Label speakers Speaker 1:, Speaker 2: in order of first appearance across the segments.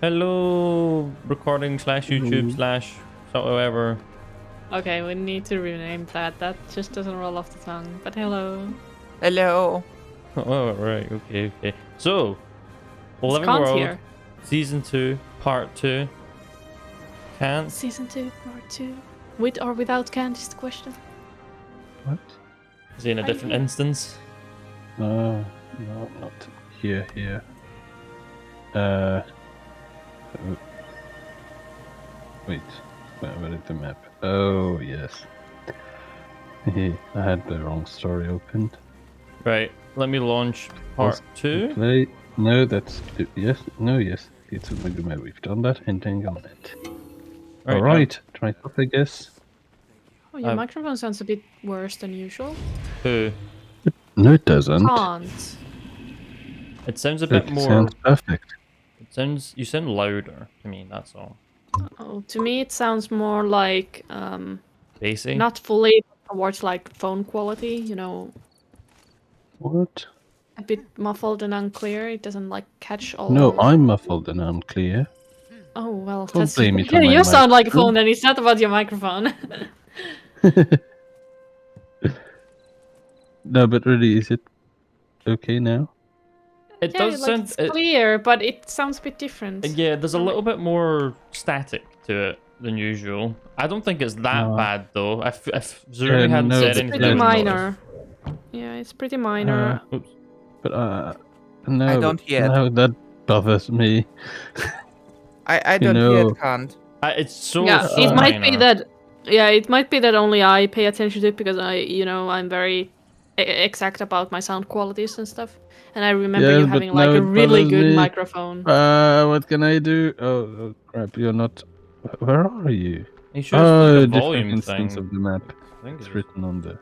Speaker 1: Hello, recording slash YouTube slash whatever.
Speaker 2: Okay, we need to rename that. That just doesn't roll off the tongue. But hello.
Speaker 3: Hello.
Speaker 1: Oh, right. Okay. So,
Speaker 2: It's
Speaker 1: Living
Speaker 2: Kant
Speaker 1: World,
Speaker 2: here.
Speaker 1: Season 2, Part 2. Can't.
Speaker 2: Season 2, Part 2. With or without Kant is the question.
Speaker 4: What?
Speaker 1: Is he in a different instance?
Speaker 4: No, not here. Wait, where is the map? Oh, yes. I had the wrong story opened.
Speaker 1: Right. Let me launch Part 2.
Speaker 4: Play. No, that's yes. No, yes. It's we've done that. Ending on it. All right. Try up, I guess.
Speaker 2: Oh, your microphone sounds a bit worse than usual.
Speaker 1: Who?
Speaker 4: No, it doesn't.
Speaker 2: Kant.
Speaker 1: It sounds a bit
Speaker 4: It
Speaker 1: more.
Speaker 4: sounds perfect.
Speaker 1: You sound louder to me. That's all.
Speaker 2: Oh, to me it sounds more like
Speaker 1: Bassy.
Speaker 2: not fully towards like phone quality, you know,
Speaker 4: What?
Speaker 2: a bit muffled and unclear. It doesn't like catch all.
Speaker 4: No, I'm muffled and unclear.
Speaker 2: Oh well,
Speaker 4: Don't
Speaker 2: that's
Speaker 4: blame it
Speaker 2: yeah.
Speaker 4: on my
Speaker 2: You sound like a
Speaker 4: microphone.
Speaker 2: phone, then it's not about your microphone.
Speaker 4: No, but really, is it okay now?
Speaker 1: It
Speaker 2: Yeah,
Speaker 1: does
Speaker 2: like
Speaker 1: sound.
Speaker 2: it's clear, but it sounds a bit different.
Speaker 1: Yeah, there's a little bit more static to it than usual. I don't think it's that bad though. If Zurumi hadn't
Speaker 4: no,
Speaker 1: said
Speaker 4: it's
Speaker 1: anything,
Speaker 2: pretty
Speaker 1: I would
Speaker 2: minor. Yeah, it's pretty minor.
Speaker 1: Oops.
Speaker 4: But no,
Speaker 3: I don't hear it.
Speaker 4: no, that bothers me.
Speaker 3: I don't hear it, Kant.
Speaker 1: It's so.
Speaker 2: Yeah,
Speaker 1: so
Speaker 2: it might be
Speaker 1: minor.
Speaker 2: that. Yeah, it might be that only I pay attention to it because I'm very exact about my sound qualities and stuff. And I remember you
Speaker 4: Yes,
Speaker 2: having
Speaker 4: but
Speaker 2: like
Speaker 4: now
Speaker 2: a
Speaker 4: it
Speaker 2: really
Speaker 4: bothers
Speaker 2: good
Speaker 4: me.
Speaker 2: microphone.
Speaker 4: What can I do? Oh crap! You're not. Where are you?
Speaker 1: You sure it's like a
Speaker 4: Different
Speaker 1: volume
Speaker 4: instance
Speaker 1: thing.
Speaker 4: of the map.
Speaker 1: I think
Speaker 4: It's written on the.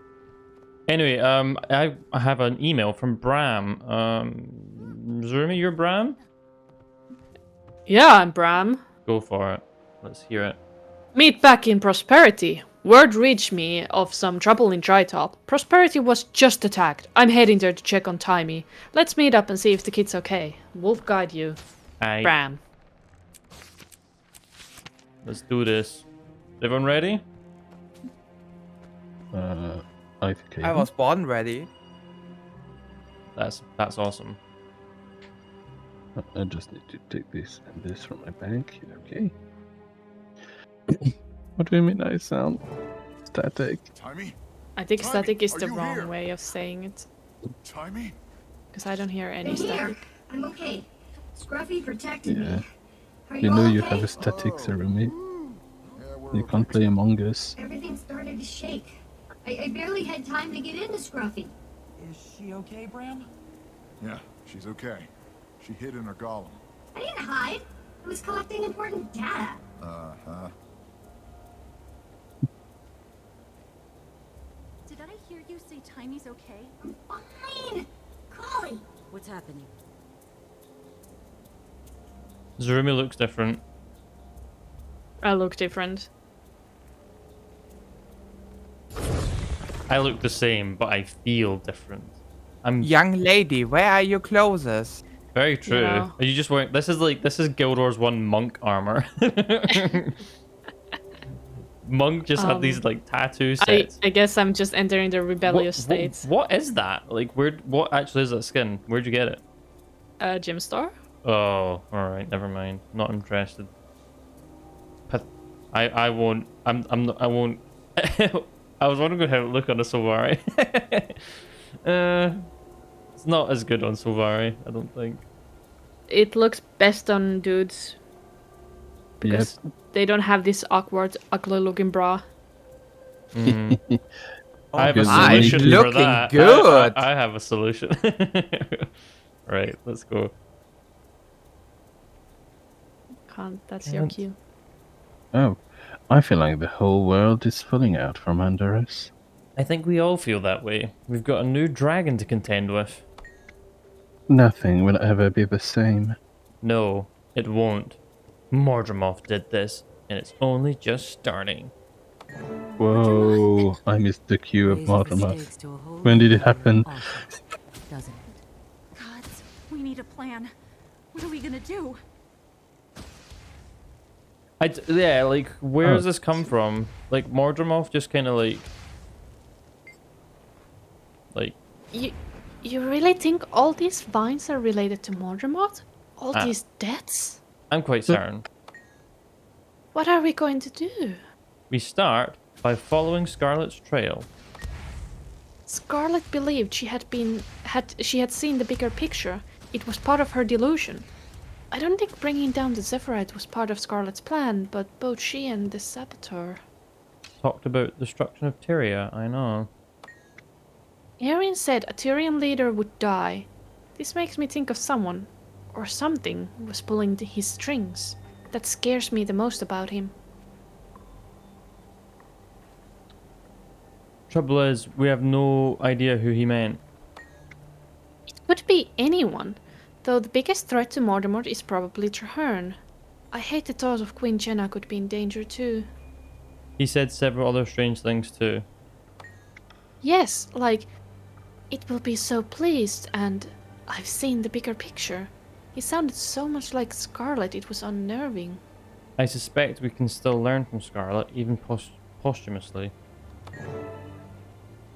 Speaker 1: Anyway, I have an email from Bram. Zurumi, you're Bram?
Speaker 2: Yeah, I'm Bram.
Speaker 1: Go for it. Let's hear it.
Speaker 2: Meet back in Prosperity. Word reached me of some trouble in Drytop. Prosperity was just attacked. I'm heading there to check on Timey. Let's meet up and see if the kid's okay. Wolf guide you. Bram.
Speaker 1: Let's do this. Everyone ready?
Speaker 4: I think
Speaker 3: I was born ready.
Speaker 1: That's awesome.
Speaker 4: I just need to take this and this from my bank. Okay. What do you mean I sound static?
Speaker 5: Timey?
Speaker 2: I think
Speaker 5: Timey,
Speaker 2: static is
Speaker 5: are
Speaker 2: the
Speaker 5: you
Speaker 2: wrong
Speaker 5: here?
Speaker 2: way of saying it.
Speaker 5: Timey?
Speaker 2: Because I don't hear any
Speaker 6: I'm here.
Speaker 2: static.
Speaker 6: I'm okay. Scruffy protected
Speaker 4: Yeah.
Speaker 6: me. Are
Speaker 4: You
Speaker 6: you
Speaker 4: know
Speaker 6: all
Speaker 4: you
Speaker 6: okay?
Speaker 4: have a static, Zurumi.
Speaker 5: Yeah, we're
Speaker 4: You
Speaker 5: okay.
Speaker 4: can't play Among Us.
Speaker 6: Everything started to shake. I barely had time to get into Scruffy.
Speaker 7: Is she okay, Bram?
Speaker 5: Yeah, she's okay. She hid in her golem.
Speaker 6: I didn't hide. I was collecting important data.
Speaker 5: Uh-huh.
Speaker 8: Did I hear you say Timey's okay?
Speaker 6: I'm fine. Collie.
Speaker 8: What's happening?
Speaker 1: Zurumi looks different.
Speaker 2: I look different.
Speaker 1: I look the same, but I feel different. I'm
Speaker 3: Young lady, where are your clothes?
Speaker 1: very true.
Speaker 2: Yeah.
Speaker 1: Are you just wearing? This is Gildor's one monk armor. Monk just had these like tattoo sets.
Speaker 2: I guess I'm just entering the rebellious states.
Speaker 1: What is that? Like, what actually is that skin? Where'd you get it?
Speaker 2: Gym store?
Speaker 1: Oh, all right, never mind. Not interested. I won't. I won't. I was wondering how it look on a Sylvari. It's not as good on Sylvari, I don't think.
Speaker 2: It looks best on dudes. Because they don't have this awkward, ugly looking bra.
Speaker 1: I have a
Speaker 4: Good
Speaker 1: solution for
Speaker 3: looking
Speaker 1: that.
Speaker 3: good.
Speaker 1: I have a solution. Right, let's go.
Speaker 2: Can't, that's your cue.
Speaker 4: Oh, I feel like the whole world is falling out from under us.
Speaker 1: I think we all feel that way. We've got a new dragon to contend with.
Speaker 4: Nothing will ever be the same.
Speaker 1: No, it won't. Mordremoth did this, and it's only just starting.
Speaker 4: Whoa, I missed the cue of
Speaker 8: Raises the
Speaker 4: Mortimer.
Speaker 8: stakes to a whole
Speaker 4: When did it
Speaker 8: new
Speaker 4: happen?
Speaker 8: level, doesn't it?
Speaker 9: Gods, we need a plan. What are we gonna do?
Speaker 1: Yeah, like, where
Speaker 4: Oh,
Speaker 1: does this come from? Like, Mordremoth just kind of like,
Speaker 2: You really think all these vines are related to Mordremoth? All
Speaker 1: Ah.
Speaker 2: these deaths?
Speaker 1: I'm quite certain.
Speaker 2: What are we going to do?
Speaker 1: We start by following Scarlet's trail.
Speaker 2: Scarlet believed she had seen the bigger picture. It was part of her delusion. I don't think bringing down the Zephyrite was part of Scarlet's plan, but both she and the Saboteur.
Speaker 1: Talked about destruction of Tyria, I know.
Speaker 2: Arian said a Tyrian leader would die. This makes me think of someone, or something, was pulling his strings. That scares me the most about him.
Speaker 1: Trouble is, we have no idea who he meant.
Speaker 2: It could be anyone, though the biggest threat to Mordemort is probably Traherne. I hate the thought of Queen Jenna could be in danger too.
Speaker 1: He said several other strange things too.
Speaker 2: Yes, like, it will be so pleased, and I've seen the bigger picture. He sounded so much like Scarlet, it was unnerving.
Speaker 1: I suspect we can still learn from Scarlet, even posthumously.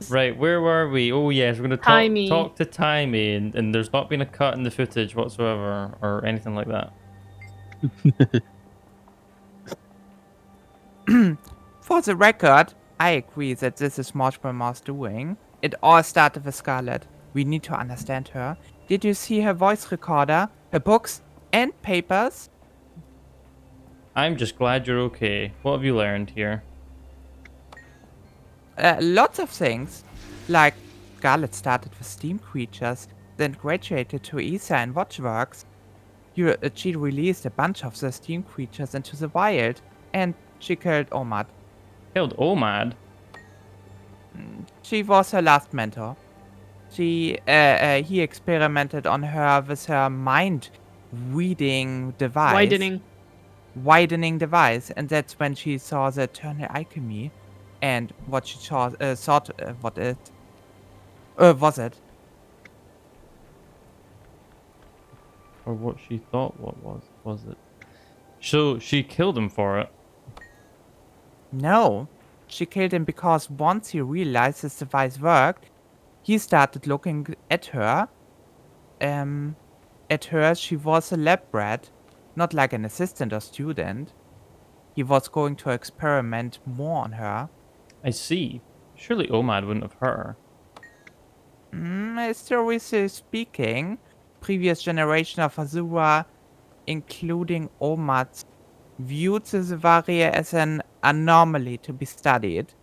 Speaker 1: Right, where were we? Oh yes, we're going to
Speaker 2: Taimi.
Speaker 1: talk to Taimi, and there's not been a cut in the footage whatsoever, or anything like that.
Speaker 3: For the record, I agree that this is Mordremoth's doing. It all started with Scarlet. We need to understand her. Did you see her voice recorder, her books, and papers?
Speaker 1: I'm just glad you're okay. What have you learned here?
Speaker 3: Lots of things. Like, Scarlet started with steam creatures, then graduated to Ether and Watchworks. She released a bunch of the steam creatures into the wild, and she killed Omad.
Speaker 1: Killed Omad?
Speaker 3: She was her last mentor. He experimented on her with her mind-reading device. Widening device, and that's when she saw the eternal alchemy, and what she thought what it was it.
Speaker 1: Or what she thought was it? So she killed him for it.
Speaker 3: No, she killed him because once he realized his device worked, he started looking at her. She was a lab rat, not like an assistant or student. He was going to experiment more on her.
Speaker 1: I see. Surely Omad wouldn't have hurt her.
Speaker 3: Historically speaking, previous generation of Azura, including Omad, viewed the Zevaria as an anomaly to be studied.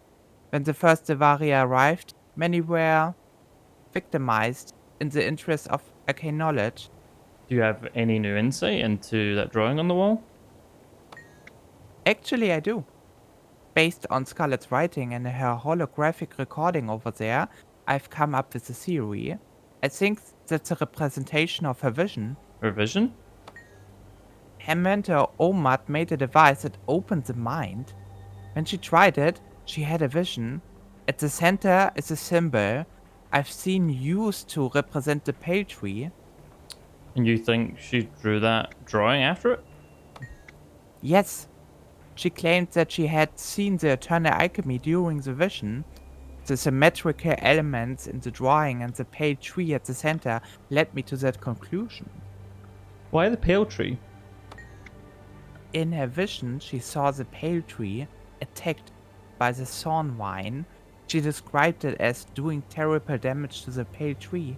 Speaker 3: When the first Zevaria arrived, many were victimized in the interest of arcane knowledge.
Speaker 1: Do you have any new insight into that drawing on the wall?
Speaker 3: Actually, I do. Based on Scarlet's writing and her holographic recording over there, I've come up with a theory. I think that's a representation of her vision.
Speaker 1: Her vision?
Speaker 3: Her mentor Omad made a device that opened the mind. When she tried it, she had a vision. At the center is a symbol I've seen used to represent the pale tree.
Speaker 1: And you think she drew that drawing after it?
Speaker 3: Yes. She claimed that she had seen the eternal alchemy during the vision. The symmetrical elements in the drawing and the pale tree at the center led me to that conclusion.
Speaker 1: Why the pale tree?
Speaker 3: In her vision, she saw the pale tree attacked by the thorn vine. She described it as doing terrible damage to the pale tree.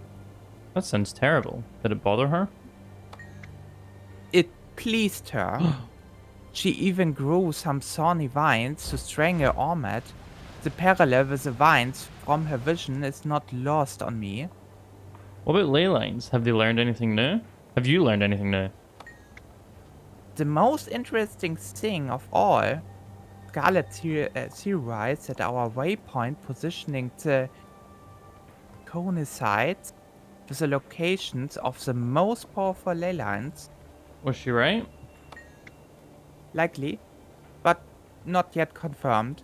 Speaker 1: That sounds terrible. Did it bother her?
Speaker 3: It pleased her. She even grew some thorny vines to strangle Omad. The parallel with the vines from her vision is not lost on me.
Speaker 1: What about ley lines? Have they learned anything new? Have you learned anything new?
Speaker 3: The most interesting thing of all, Scarlet theorized that our waypoint positioning coincides with the locations of the most powerful ley lines.
Speaker 1: Was she right?
Speaker 3: Likely, but not yet confirmed.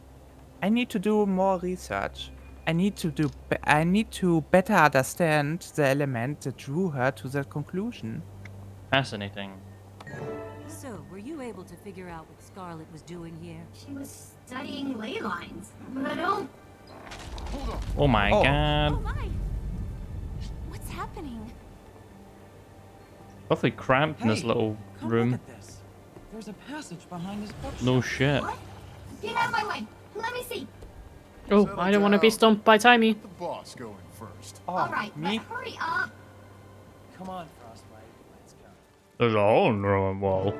Speaker 3: I need to do more research. I need to better understand the element that drew her to that conclusion.
Speaker 1: Fascinating.
Speaker 8: So, were you able to figure out what Scarlet was doing here?
Speaker 6: She was studying ley lines. But I don't...
Speaker 1: Oh my
Speaker 3: Oh.
Speaker 1: god.
Speaker 8: Oh my! What's happening?
Speaker 1: Awfully cramped in this
Speaker 7: Hey,
Speaker 1: little
Speaker 7: Come
Speaker 1: room.
Speaker 7: look at this. There's a passage behind this bookshelf.
Speaker 1: No shit.
Speaker 6: What? Get out of my way. Let me see.
Speaker 2: Oh,
Speaker 5: Settle
Speaker 2: I don't want to be
Speaker 5: down.
Speaker 2: stomped by Timmy.
Speaker 5: The boss going first.
Speaker 3: Oh,
Speaker 6: All right,
Speaker 3: me?
Speaker 6: but hurry up.
Speaker 7: Come on, Frostbite. Let's go.
Speaker 1: There's a hole in the room wall.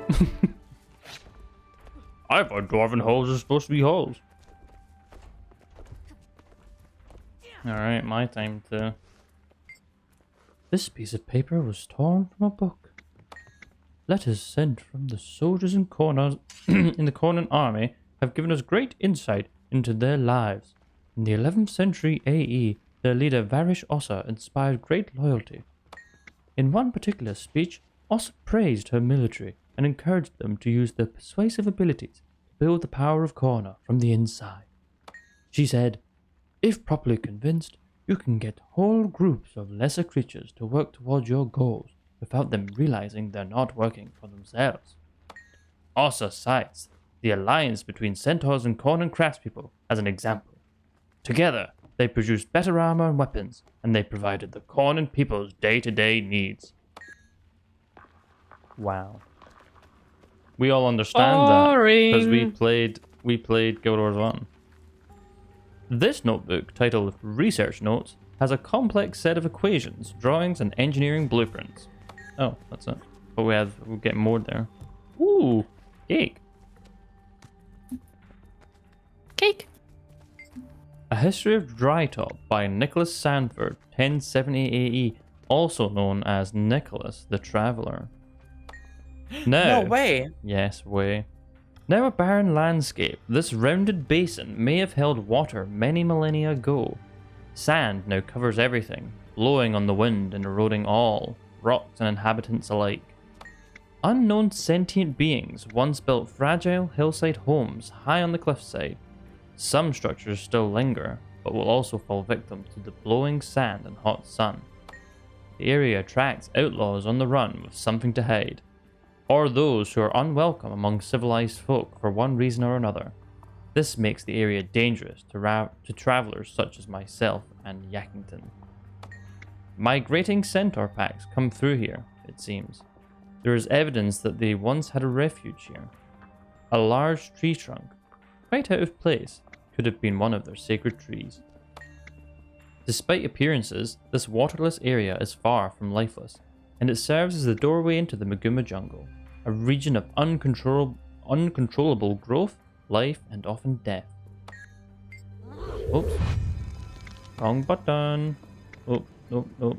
Speaker 1: I thought dwarven holes are supposed to be holes. Alright, my time to... This piece of paper was torn from a book. Letters sent from the soldiers in in the Conan army have given us great insight into their lives. In the 11th century AE, their leader Varish Ossa inspired great loyalty. In one particular speech, Ossa praised her military and encouraged them to use their persuasive abilities to build the power of Corna from the inside. She said, "If properly convinced, you can get whole groups of lesser creatures to work towards your goals without them realizing they're not working for themselves." Ossa cites the alliance between centaurs and Cornan craftspeople as an example. Together, they produced better armor and weapons, and they provided the Cornan people's day-to-day needs. Wow. We all understand that because
Speaker 2: Boring.
Speaker 1: we played Guild Wars 1. This notebook, titled Research Notes, has a complex set of equations, drawings, and engineering blueprints. Oh, that's it. But we'll get more there. Ooh, cake.
Speaker 2: Cake.
Speaker 1: A History of Drytop by Nicholas Sanford, 1070 AE, also known as Nicholas the Traveller. Now,
Speaker 3: No way.
Speaker 1: yes, way. Now a barren landscape, this rounded basin may have held water many millennia ago. Sand now covers everything, blowing on the wind and eroding all, rocks and inhabitants alike. Unknown sentient beings once built fragile hillside homes high on the cliffside. Some structures still linger, but will also fall victim to the blowing sand and hot sun. The area attracts outlaws on the run with something to hide, or those who are unwelcome among civilized folk for one reason or another. This makes the area dangerous to travelers such as myself and Yakington. Migrating centaur packs come through here, it seems. There is evidence that they once had a refuge here. A large tree trunk, quite out of place, could have been one of their sacred trees. Despite appearances, this waterless area is far from lifeless, and it serves as the doorway into the Maguma jungle, a region of uncontrollable growth, life, and often death. Oops. Wrong button. Oh, no.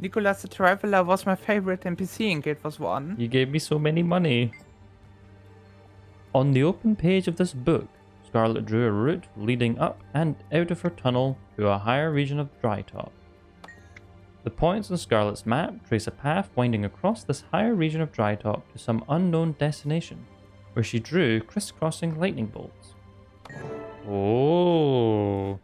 Speaker 3: Nicholas the Traveler was my favorite NPC in Guild Wars 1.
Speaker 1: You gave me so many money. On the open page of this book, Scarlet drew a route leading up and out of her tunnel to a higher region of Drytop. The points on Scarlet's map trace a path winding across this higher region of Drytop to some unknown destination, where she drew crisscrossing lightning bolts. Oh.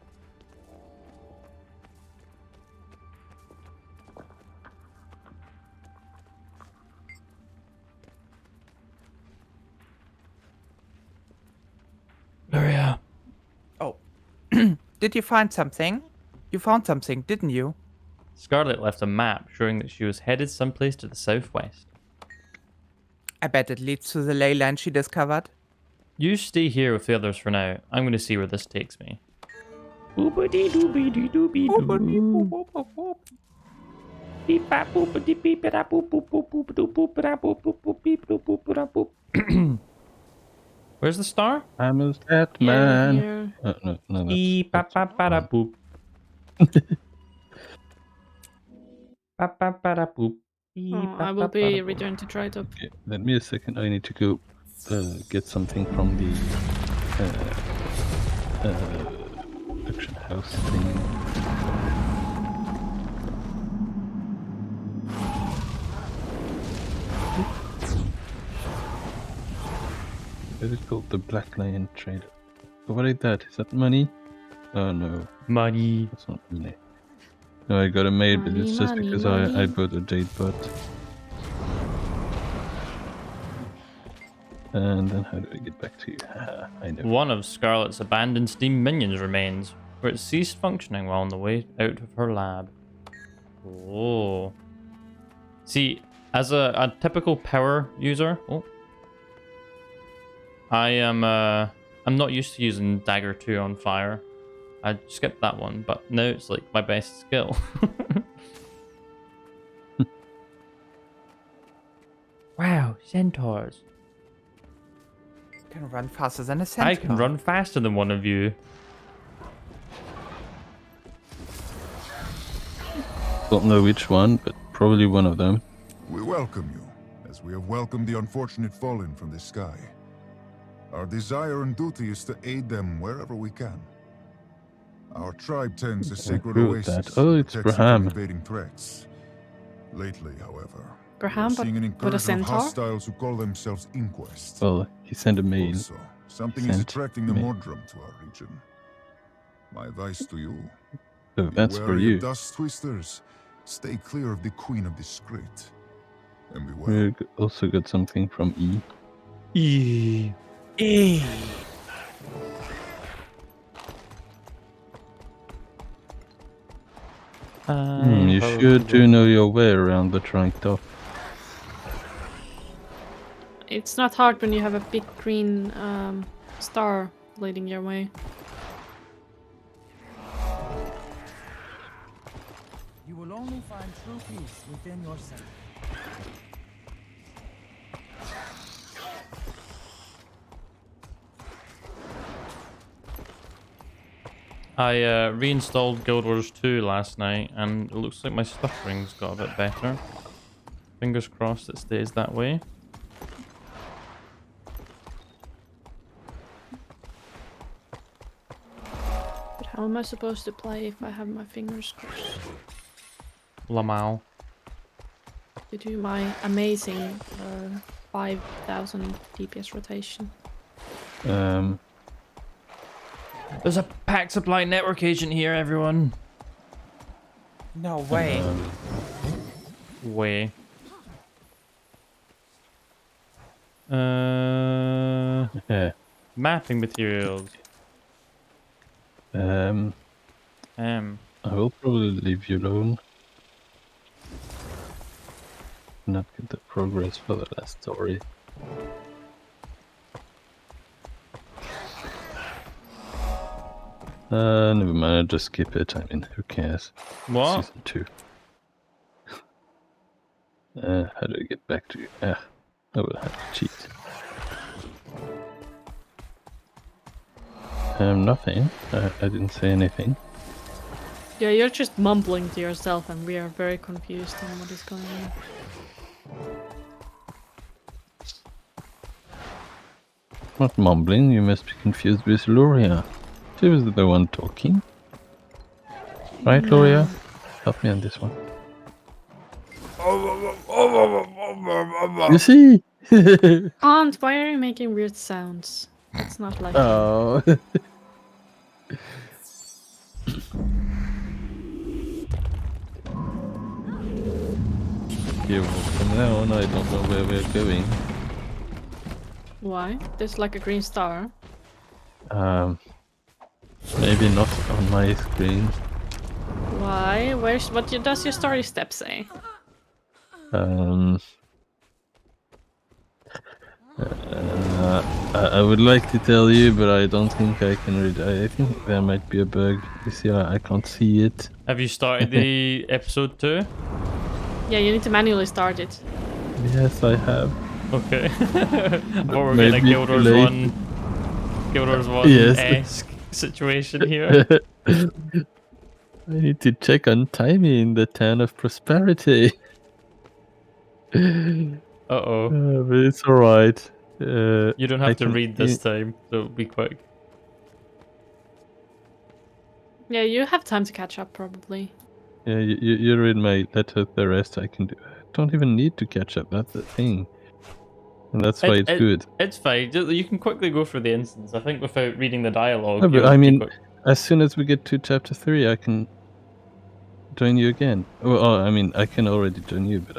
Speaker 1: Gloria.
Speaker 3: Oh. Did you find something? You found something, didn't you?
Speaker 1: Scarlet left a map showing that she was headed someplace to the southwest.
Speaker 3: I bet it leads to the ley line she discovered.
Speaker 1: You stay here with the others for now. I'm going to see where this takes me. Boop-a-dee-doo-be-doo-be-doo. Beep-bap-boop-a-dee-beep-a-da-boop-boop-boop-beep-a-doop-boop-a-da-boop-boop-beep-a-doop-boop-a-da-boop. Where's the star?
Speaker 4: I'm a stat
Speaker 2: Here,
Speaker 4: man.
Speaker 2: here.
Speaker 4: No, that's
Speaker 1: Beep-bap-bap-a-da-boop. Bap-bap-a-da-boop.
Speaker 2: Oh, I will be returned to Tritop.
Speaker 4: okay. Let me a second. I need to go get something from the production house thing. What is it called? The Black Lion Trader. Oh, what is that? Is that money? Oh no,
Speaker 1: Money.
Speaker 4: that's not money. No, I got a maid, but it's just
Speaker 2: Money,
Speaker 4: because
Speaker 2: money.
Speaker 4: I bought a jade bot. And then how do I get back to you? I know.
Speaker 1: One of Scarlet's abandoned steam minions remains, where it ceased functioning while on the way out of her lab. Oh. See, as a typical power user, I'm not used to using Dagger 2 on fire. I skipped that one, but now it's like my best skill. Wow, centaurs.
Speaker 3: You can run faster than a centaur.
Speaker 1: I can run faster than one of you.
Speaker 4: Don't know which one, but probably one of them.
Speaker 5: We welcome you, as we have welcomed the unfortunate fallen from the sky. Our desire and duty is to aid them wherever we can. Our tribe tends a sacred
Speaker 4: wrote
Speaker 5: oasis
Speaker 4: that. Oh, it's
Speaker 5: that protects it
Speaker 4: Braham.
Speaker 5: from invading threats. Lately, however,
Speaker 2: Braham,
Speaker 5: we are
Speaker 2: but
Speaker 5: seeing an
Speaker 2: with a
Speaker 5: incursion of
Speaker 2: centaur?
Speaker 5: hostiles who call themselves Inquest.
Speaker 4: Well, he sent a mail.
Speaker 5: Also, something is
Speaker 4: Sent
Speaker 5: attracting the
Speaker 4: mail.
Speaker 5: Mordrum to our region. My advice to you:
Speaker 4: So
Speaker 5: be
Speaker 4: that's for
Speaker 5: wary
Speaker 4: you.
Speaker 5: of dust twisters. Stay clear of the Queen of Discreet. And be well.
Speaker 4: We also got something from E. You sure do know your way around the Tri-Top.
Speaker 2: It's not hard when you have a big green star leading your way.
Speaker 7: You will only find true peace within yourself.
Speaker 1: I reinstalled Guild Wars 2 last night, and it looks like my stuffering's got a bit better. Fingers crossed it stays that way.
Speaker 2: But how am I supposed to play if I have my fingers crossed?
Speaker 1: Lamal.
Speaker 2: To do my amazing 5000 DPS rotation.
Speaker 1: There's a pack supply network agent here, everyone.
Speaker 3: No way.
Speaker 1: Way.
Speaker 4: Yeah.
Speaker 1: Mapping materials.
Speaker 4: I will probably leave you alone. Not get the progress for the last story. Never mind, I'll just skip it. I mean, who cares?
Speaker 1: What?
Speaker 4: Season 2. How do I get back to you? I will have to cheat. Nothing. I didn't say anything.
Speaker 2: Yeah, you're just mumbling to yourself and we are very confused on what is going on.
Speaker 4: Not mumbling, you must be confused with Luria. She was the one talking. Right, Luria? Help me on this one. You see?
Speaker 2: Aunt, why are you making weird sounds? It's not like
Speaker 4: Oh. Yeah, well, from now on, I don't know where we're going.
Speaker 2: Why? There's like a green star.
Speaker 4: Maybe not on my screen.
Speaker 2: Why? Does your story step say?
Speaker 4: I would like to tell you, but I don't think I can read. I think there might be a bug. You see, I can't see it.
Speaker 1: Have you started the episode 2?
Speaker 2: Yeah, you need to manually start it.
Speaker 4: Yes, I have.
Speaker 1: Okay. Or we're getting a
Speaker 4: Maybe
Speaker 1: Guild Wars
Speaker 4: too late.
Speaker 1: 1 Guild Wars 1
Speaker 4: Yes.
Speaker 1: esque situation here.
Speaker 4: I need to check on Timey in the town of Prosperity.
Speaker 1: Uh-oh.
Speaker 4: But it's alright.
Speaker 1: You don't
Speaker 4: I
Speaker 1: have to
Speaker 4: can
Speaker 1: read this time, so be quick.
Speaker 2: Yeah, you have time to catch up probably.
Speaker 4: Yeah, you read my letter, the rest I can do. I don't even need to catch up, that's the thing. And that's why it's good.
Speaker 1: It's fine. You can quickly go through the instance. I think without reading the dialogue.
Speaker 4: No, but
Speaker 1: you'll
Speaker 4: I
Speaker 1: be
Speaker 4: mean,
Speaker 1: quick.
Speaker 4: as soon as we get to chapter 3, I can join you again. Well, I mean, I can already join you, but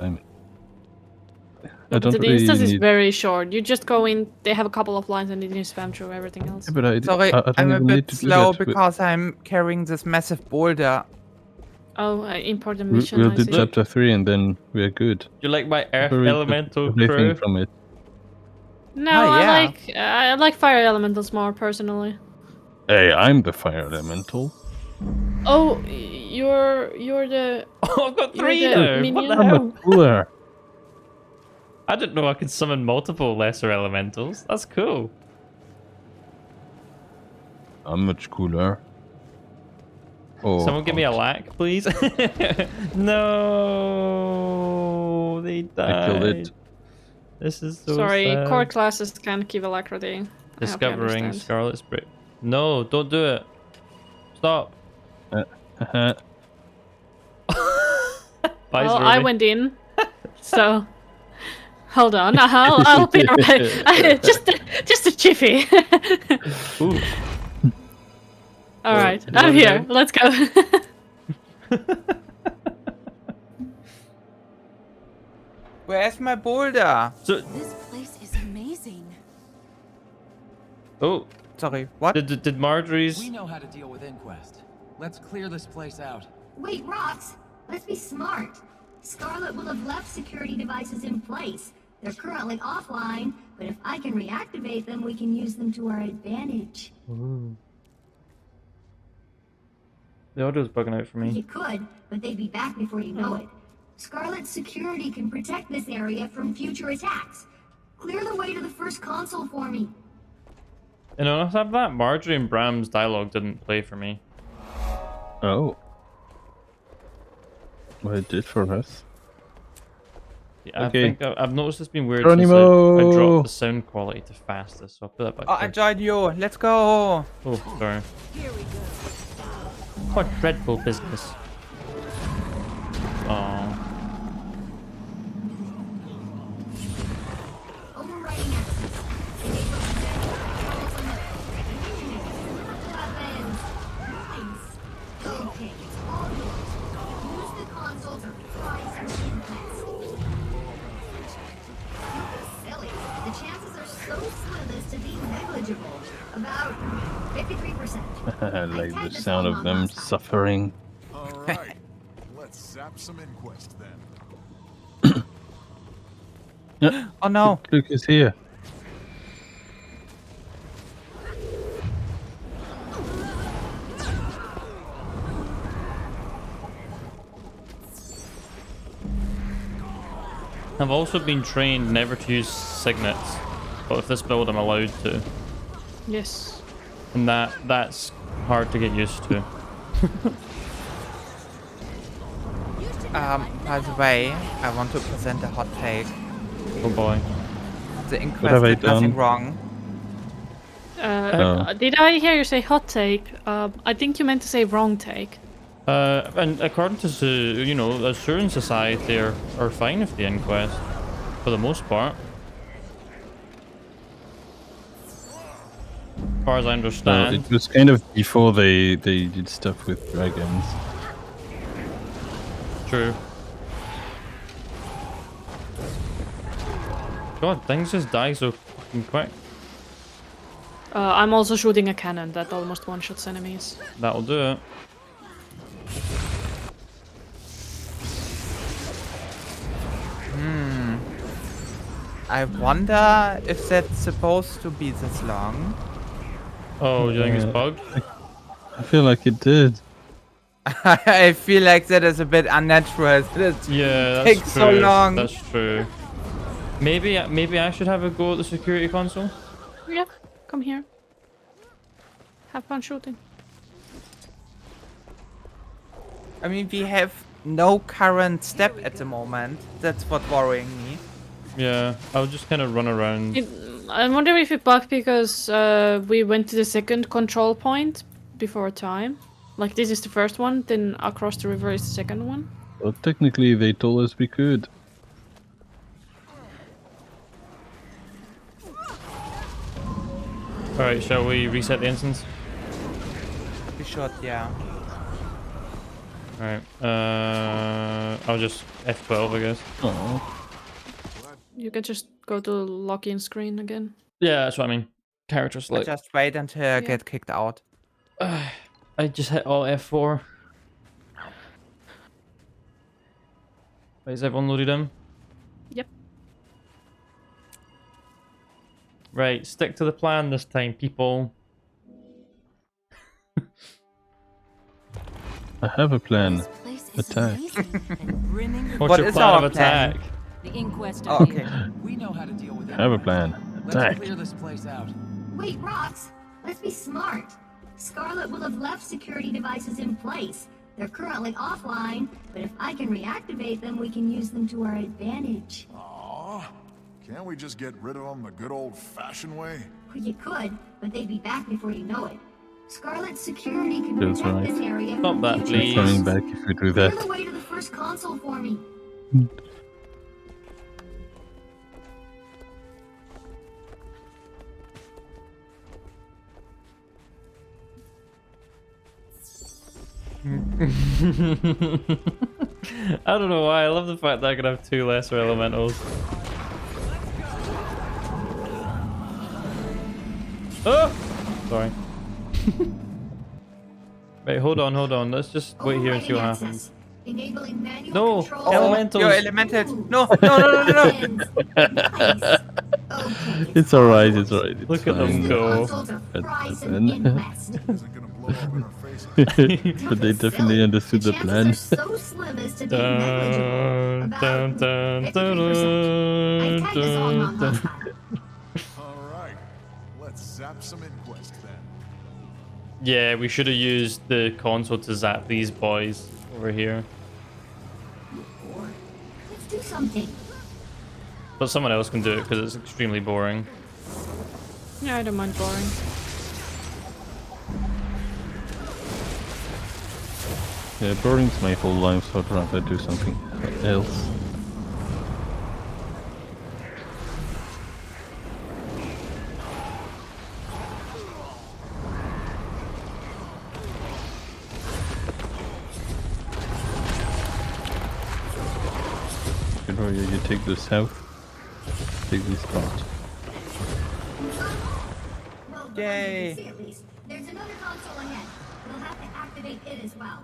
Speaker 4: I don't
Speaker 2: The
Speaker 4: really
Speaker 2: instance is
Speaker 4: need.
Speaker 2: very short. You just go in, they have a couple of lines, and then you spam through everything else.
Speaker 4: Yeah, but I
Speaker 3: Sorry,
Speaker 4: don't
Speaker 3: I'm a
Speaker 4: even need
Speaker 3: bit
Speaker 4: to do
Speaker 3: slow
Speaker 4: that.
Speaker 3: because I'm carrying this massive boulder.
Speaker 2: Oh, import the mission,
Speaker 4: We'll
Speaker 2: I
Speaker 4: do
Speaker 2: see.
Speaker 4: chapter 3 and then we're good.
Speaker 1: You like my Earth
Speaker 4: Separate
Speaker 1: Elemental
Speaker 4: everything
Speaker 1: crew?
Speaker 4: from it.
Speaker 2: No,
Speaker 3: Oh, yeah.
Speaker 2: I like fire elementals more personally.
Speaker 4: Hey, I'm the fire elemental.
Speaker 2: Oh, you're the
Speaker 1: Oh, I've got
Speaker 2: You're
Speaker 1: 3
Speaker 2: the
Speaker 1: now. What
Speaker 2: minion?
Speaker 1: the
Speaker 4: I'm
Speaker 1: hell?
Speaker 4: much cooler.
Speaker 1: I didn't know I could summon multiple lesser elementals. That's cool.
Speaker 4: I'm much cooler. Oh,
Speaker 1: Someone give me a
Speaker 4: God.
Speaker 1: lack, please. No, they died.
Speaker 4: I killed it.
Speaker 1: This is so
Speaker 2: sorry.
Speaker 1: sad.
Speaker 2: Core classes can't give alacrity. I hope you
Speaker 1: Discovering
Speaker 2: understand.
Speaker 1: Scarlet Spray. No, don't do it. Stop. Bye,
Speaker 2: Well, I
Speaker 1: Ruby.
Speaker 2: went in, so hold on. I'll be right. just a jiffy.
Speaker 1: Ooh.
Speaker 2: All right,
Speaker 1: you
Speaker 2: I'm
Speaker 1: wanna
Speaker 2: here.
Speaker 1: go?
Speaker 2: Let's go.
Speaker 3: Where's my boulder?
Speaker 1: So,
Speaker 8: This place is amazing.
Speaker 1: oh,
Speaker 3: Sorry, what?
Speaker 1: did Marjorie's?
Speaker 7: We know how to deal with Inquest. Let's clear this place out.
Speaker 6: Wait, Rox, let's be smart. Scarlet will have left security devices in place. They're currently offline, but if I can reactivate them, we can use them to our advantage.
Speaker 1: The audio's bugging out for me.
Speaker 6: You could, but they'd be back before you know it. Scarlet's security can protect this area from future attacks. Clear the way to the first console for me.
Speaker 1: And on top of that, Marjorie and Bram's dialogue didn't play for me.
Speaker 4: Oh. Well, it did for us.
Speaker 1: Yeah,
Speaker 4: Okay.
Speaker 1: I think I've noticed it's been weird
Speaker 4: Geronimo!
Speaker 1: since I dropped the sound quality to fastest, so I'll put that back
Speaker 3: Oh, I
Speaker 1: there.
Speaker 3: joined you. Let's go.
Speaker 1: Oh, sorry.
Speaker 8: Here we go.
Speaker 1: What dreadful business. Oh.
Speaker 6: Overriding access. Weapons. Nice. Okay, it's all yours. Use the console to pry some inputs. Silly. The chances are so slim as to be negligible. About 53%.
Speaker 4: I like the sound of them suffering.
Speaker 5: All right. Let's zap some Inquest then.
Speaker 3: Oh no.
Speaker 4: Luke is here.
Speaker 1: I've also been trained never to use signets, but with this build I'm allowed to.
Speaker 2: Yes.
Speaker 1: And that's hard to get used to.
Speaker 3: By the way, I want to present a hot take.
Speaker 1: Oh boy.
Speaker 3: The
Speaker 4: have
Speaker 3: Inquest
Speaker 4: I
Speaker 3: did nothing
Speaker 4: done?
Speaker 3: wrong.
Speaker 2: Did I hear you say hot take? I think you meant to say wrong take.
Speaker 1: And according to, you know, the Assyrian Society are fine with the Inquest, for the most part. As far as I understand.
Speaker 4: It was kind of before they did stuff with dragons.
Speaker 1: True. God, things just die so fucking quick.
Speaker 2: I'm also shooting a cannon that almost one-shots enemies.
Speaker 1: That'll do it.
Speaker 3: I wonder if that's supposed to be this long.
Speaker 1: Oh, do you think it's bugged?
Speaker 4: I feel like it did.
Speaker 3: I feel like that is a bit unnatural. That
Speaker 1: Yeah, that's
Speaker 3: takes
Speaker 1: true.
Speaker 3: so long.
Speaker 1: That's true. Maybe I should have a go at the security console.
Speaker 2: Yeah, come here. Have fun shooting.
Speaker 3: I mean, we have no current step at the moment. That's what worrying me.
Speaker 1: Yeah, I'll just kind of run around.
Speaker 2: I wonder if it bugged because we went to the second control point before time. Like this is the first one, then across the river is the second one.
Speaker 4: Well, technically, they told us we could.
Speaker 1: Alright, shall we reset the instance?
Speaker 3: We should, yeah.
Speaker 1: Alright, I'll just F12, I guess.
Speaker 4: Oh,
Speaker 2: You can just go to login screen again.
Speaker 1: Yeah, that's what I mean. Character
Speaker 3: I
Speaker 1: select.
Speaker 3: just wait until I get kicked out.
Speaker 1: I just hit Alt F4. Wait, is everyone loaded in?
Speaker 2: Yep.
Speaker 1: Right, stick to the plan this time, people.
Speaker 4: I have a plan.
Speaker 8: This place is
Speaker 4: Attack.
Speaker 8: amazing and brimming with
Speaker 1: What's
Speaker 3: What
Speaker 1: your
Speaker 3: is
Speaker 1: plan
Speaker 3: our
Speaker 1: of
Speaker 3: plan?
Speaker 1: attack?
Speaker 8: the inquest
Speaker 3: Oh,
Speaker 8: idea.
Speaker 3: okay.
Speaker 7: We know how to deal with it.
Speaker 4: I have a plan.
Speaker 7: Let's
Speaker 4: Attack.
Speaker 7: clear this place out.
Speaker 6: Wait, Rox, let's be smart. Scarlet will have left security devices in place. They're currently offline, but if I can reactivate them, we can use them to our advantage.
Speaker 5: Aw, can't we just get rid of them the good old-fashioned way?
Speaker 6: Well, you could, but they'd be back before you know it. Scarlet's security can
Speaker 4: That's
Speaker 6: protect
Speaker 4: right.
Speaker 6: this area
Speaker 1: Stop
Speaker 6: from
Speaker 1: that,
Speaker 6: future
Speaker 1: please.
Speaker 4: Coming
Speaker 6: attacks.
Speaker 4: back if we do
Speaker 6: Clear
Speaker 4: that.
Speaker 6: the way to the first console for me.
Speaker 1: I don't know why. I love the fact that I can have 2 lesser elementals. Oh! Sorry. Wait, hold on. Let's just wait here and see what
Speaker 6: Overriding
Speaker 1: happens.
Speaker 6: access. Enabling manual
Speaker 1: No,
Speaker 6: control.
Speaker 3: Oh,
Speaker 1: Elementals.
Speaker 3: you're elemental.
Speaker 6: Ooh.
Speaker 3: No, no.
Speaker 6: Nice. Okay,
Speaker 4: It's alright, it's alright. It's
Speaker 1: Look at them
Speaker 4: fine.
Speaker 1: go.
Speaker 6: Consoles are
Speaker 4: But
Speaker 6: prize
Speaker 4: then-
Speaker 6: and inquest.
Speaker 5: Isn't gonna blow up in our faces.
Speaker 4: But they definitely understood the plan.
Speaker 6: chances are so slim as to be negligible. About 53%. I tagged us all wrong last time.
Speaker 5: Alright, let's zap some inquest then.
Speaker 1: Yeah, we should have used the console to zap these boys over here.
Speaker 6: Let's do something.
Speaker 1: But someone else can do it because it's extremely boring.
Speaker 2: Yeah, I don't mind boring.
Speaker 4: Yeah, boring's my whole life, so I'd rather do something else. Good, Roya, you take the south. Take this part.
Speaker 6: Well,
Speaker 3: Yay.
Speaker 6: you can see at least. There's another console ahead. We'll have to activate it as well.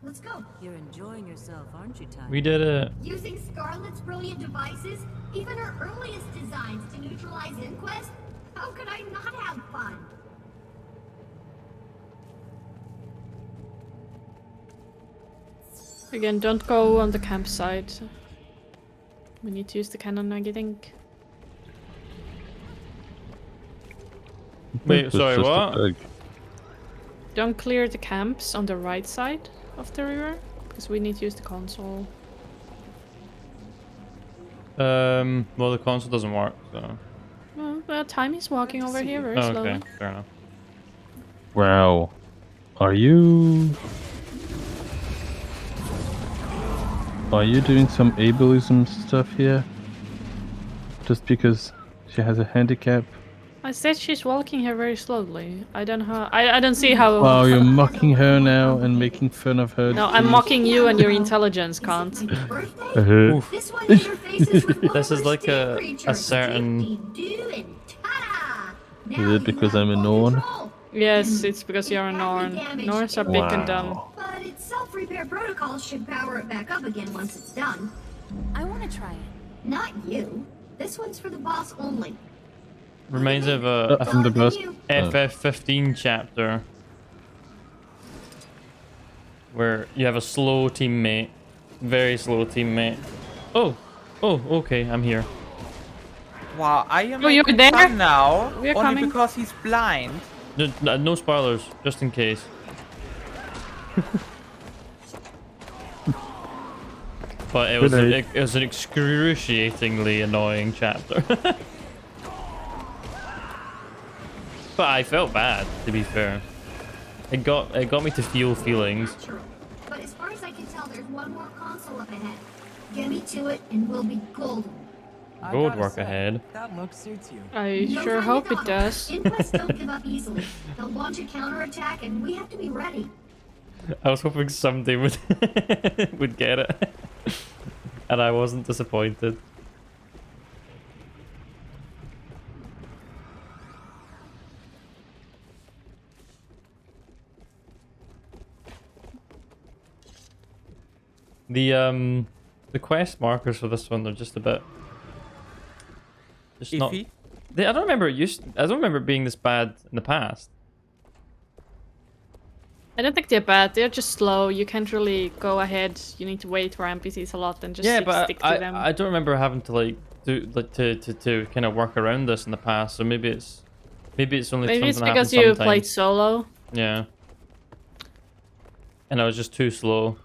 Speaker 6: Let's go.
Speaker 8: You're enjoying yourself, aren't you, Ty?
Speaker 1: We did it.
Speaker 6: Using Scarlet's brilliant devices, even her earliest designs to neutralize Inquest, how could I not have fun?
Speaker 2: Again, don't go on the campsite. We need to use the cannon, I think.
Speaker 1: Wait,
Speaker 4: That's
Speaker 1: sorry,
Speaker 4: just a
Speaker 1: what?
Speaker 4: bug.
Speaker 2: Don't clear the camps on the right side of the river, because we need to use the console.
Speaker 1: Well, the console doesn't work, so.
Speaker 2: Well, Timmy's walking over here very
Speaker 1: Oh,
Speaker 2: slowly.
Speaker 1: okay, fair enough.
Speaker 4: Wow. Are you doing some ableism stuff here? Just because she has a handicap?
Speaker 2: I said she's walking here very slowly. I don't know how. I don't see how.
Speaker 4: Wow, you're mocking her now and making fun of her.
Speaker 2: No, I'm
Speaker 4: too.
Speaker 2: mocking you and your intelligence,
Speaker 6: Is it
Speaker 2: Kant.
Speaker 6: Timmy's birthday?
Speaker 4: Uh-huh.
Speaker 6: This one interfaces with one
Speaker 1: This
Speaker 6: of
Speaker 1: is
Speaker 6: her
Speaker 1: like
Speaker 6: state
Speaker 1: a
Speaker 6: creatures.
Speaker 1: certain-
Speaker 6: Dip-dee-doo and ta-da!
Speaker 4: Is
Speaker 6: Now
Speaker 4: it
Speaker 6: you
Speaker 4: because
Speaker 6: have
Speaker 4: I'm a
Speaker 6: full
Speaker 4: Norn?
Speaker 6: control.
Speaker 2: Yes, it's because you're a Norn. Norns are big and dumb.
Speaker 4: Wow.
Speaker 6: But its self-repair protocols should power it back up again once it's done.
Speaker 8: I want to try it.
Speaker 6: Not you. This one's for the boss only.
Speaker 1: Reminds me of
Speaker 4: I'm the boss.
Speaker 1: FF15 chapter where you have a slow teammate, very slow teammate. Oh, okay, I'm here.
Speaker 3: Wow, I am
Speaker 2: Oh, you're
Speaker 3: making
Speaker 2: there?
Speaker 3: fun now.
Speaker 2: We're
Speaker 3: only
Speaker 2: coming.
Speaker 3: because he's blind.
Speaker 1: No spoilers, just in case. But it was
Speaker 4: Good
Speaker 1: it was an excruciatingly annoying chapter. But I felt bad, to be fair. It got me to feel feelings.
Speaker 6: Natural. But as far as I can tell, there's one more console up ahead. Get me to it, and we'll be golden.
Speaker 7: I
Speaker 1: Road
Speaker 7: gotta
Speaker 1: work
Speaker 7: say,
Speaker 1: ahead.
Speaker 7: That look suits you.
Speaker 2: I
Speaker 6: No
Speaker 2: sure
Speaker 6: time
Speaker 2: hope
Speaker 6: to
Speaker 2: it
Speaker 6: dawdle.
Speaker 2: does.
Speaker 6: Inquest don't give up easily. They'll launch a counterattack, and we have to be ready.
Speaker 1: I was hoping somebody would would get it, and I wasn't disappointed. The quest markers for this one, they're just a bit not.
Speaker 3: Iffy.
Speaker 1: I don't remember I don't remember it being this bad in the past.
Speaker 2: I don't think they're bad. They're just slow. You can't really go ahead. You need to wait for NPCs a lot and just stick to them.
Speaker 1: I don't remember having to like do like to kind of work around this in the past. So maybe it's only
Speaker 2: Maybe it's
Speaker 1: something
Speaker 2: because
Speaker 1: happens
Speaker 2: you
Speaker 1: sometimes.
Speaker 2: played solo.
Speaker 1: Yeah. And I was just too slow.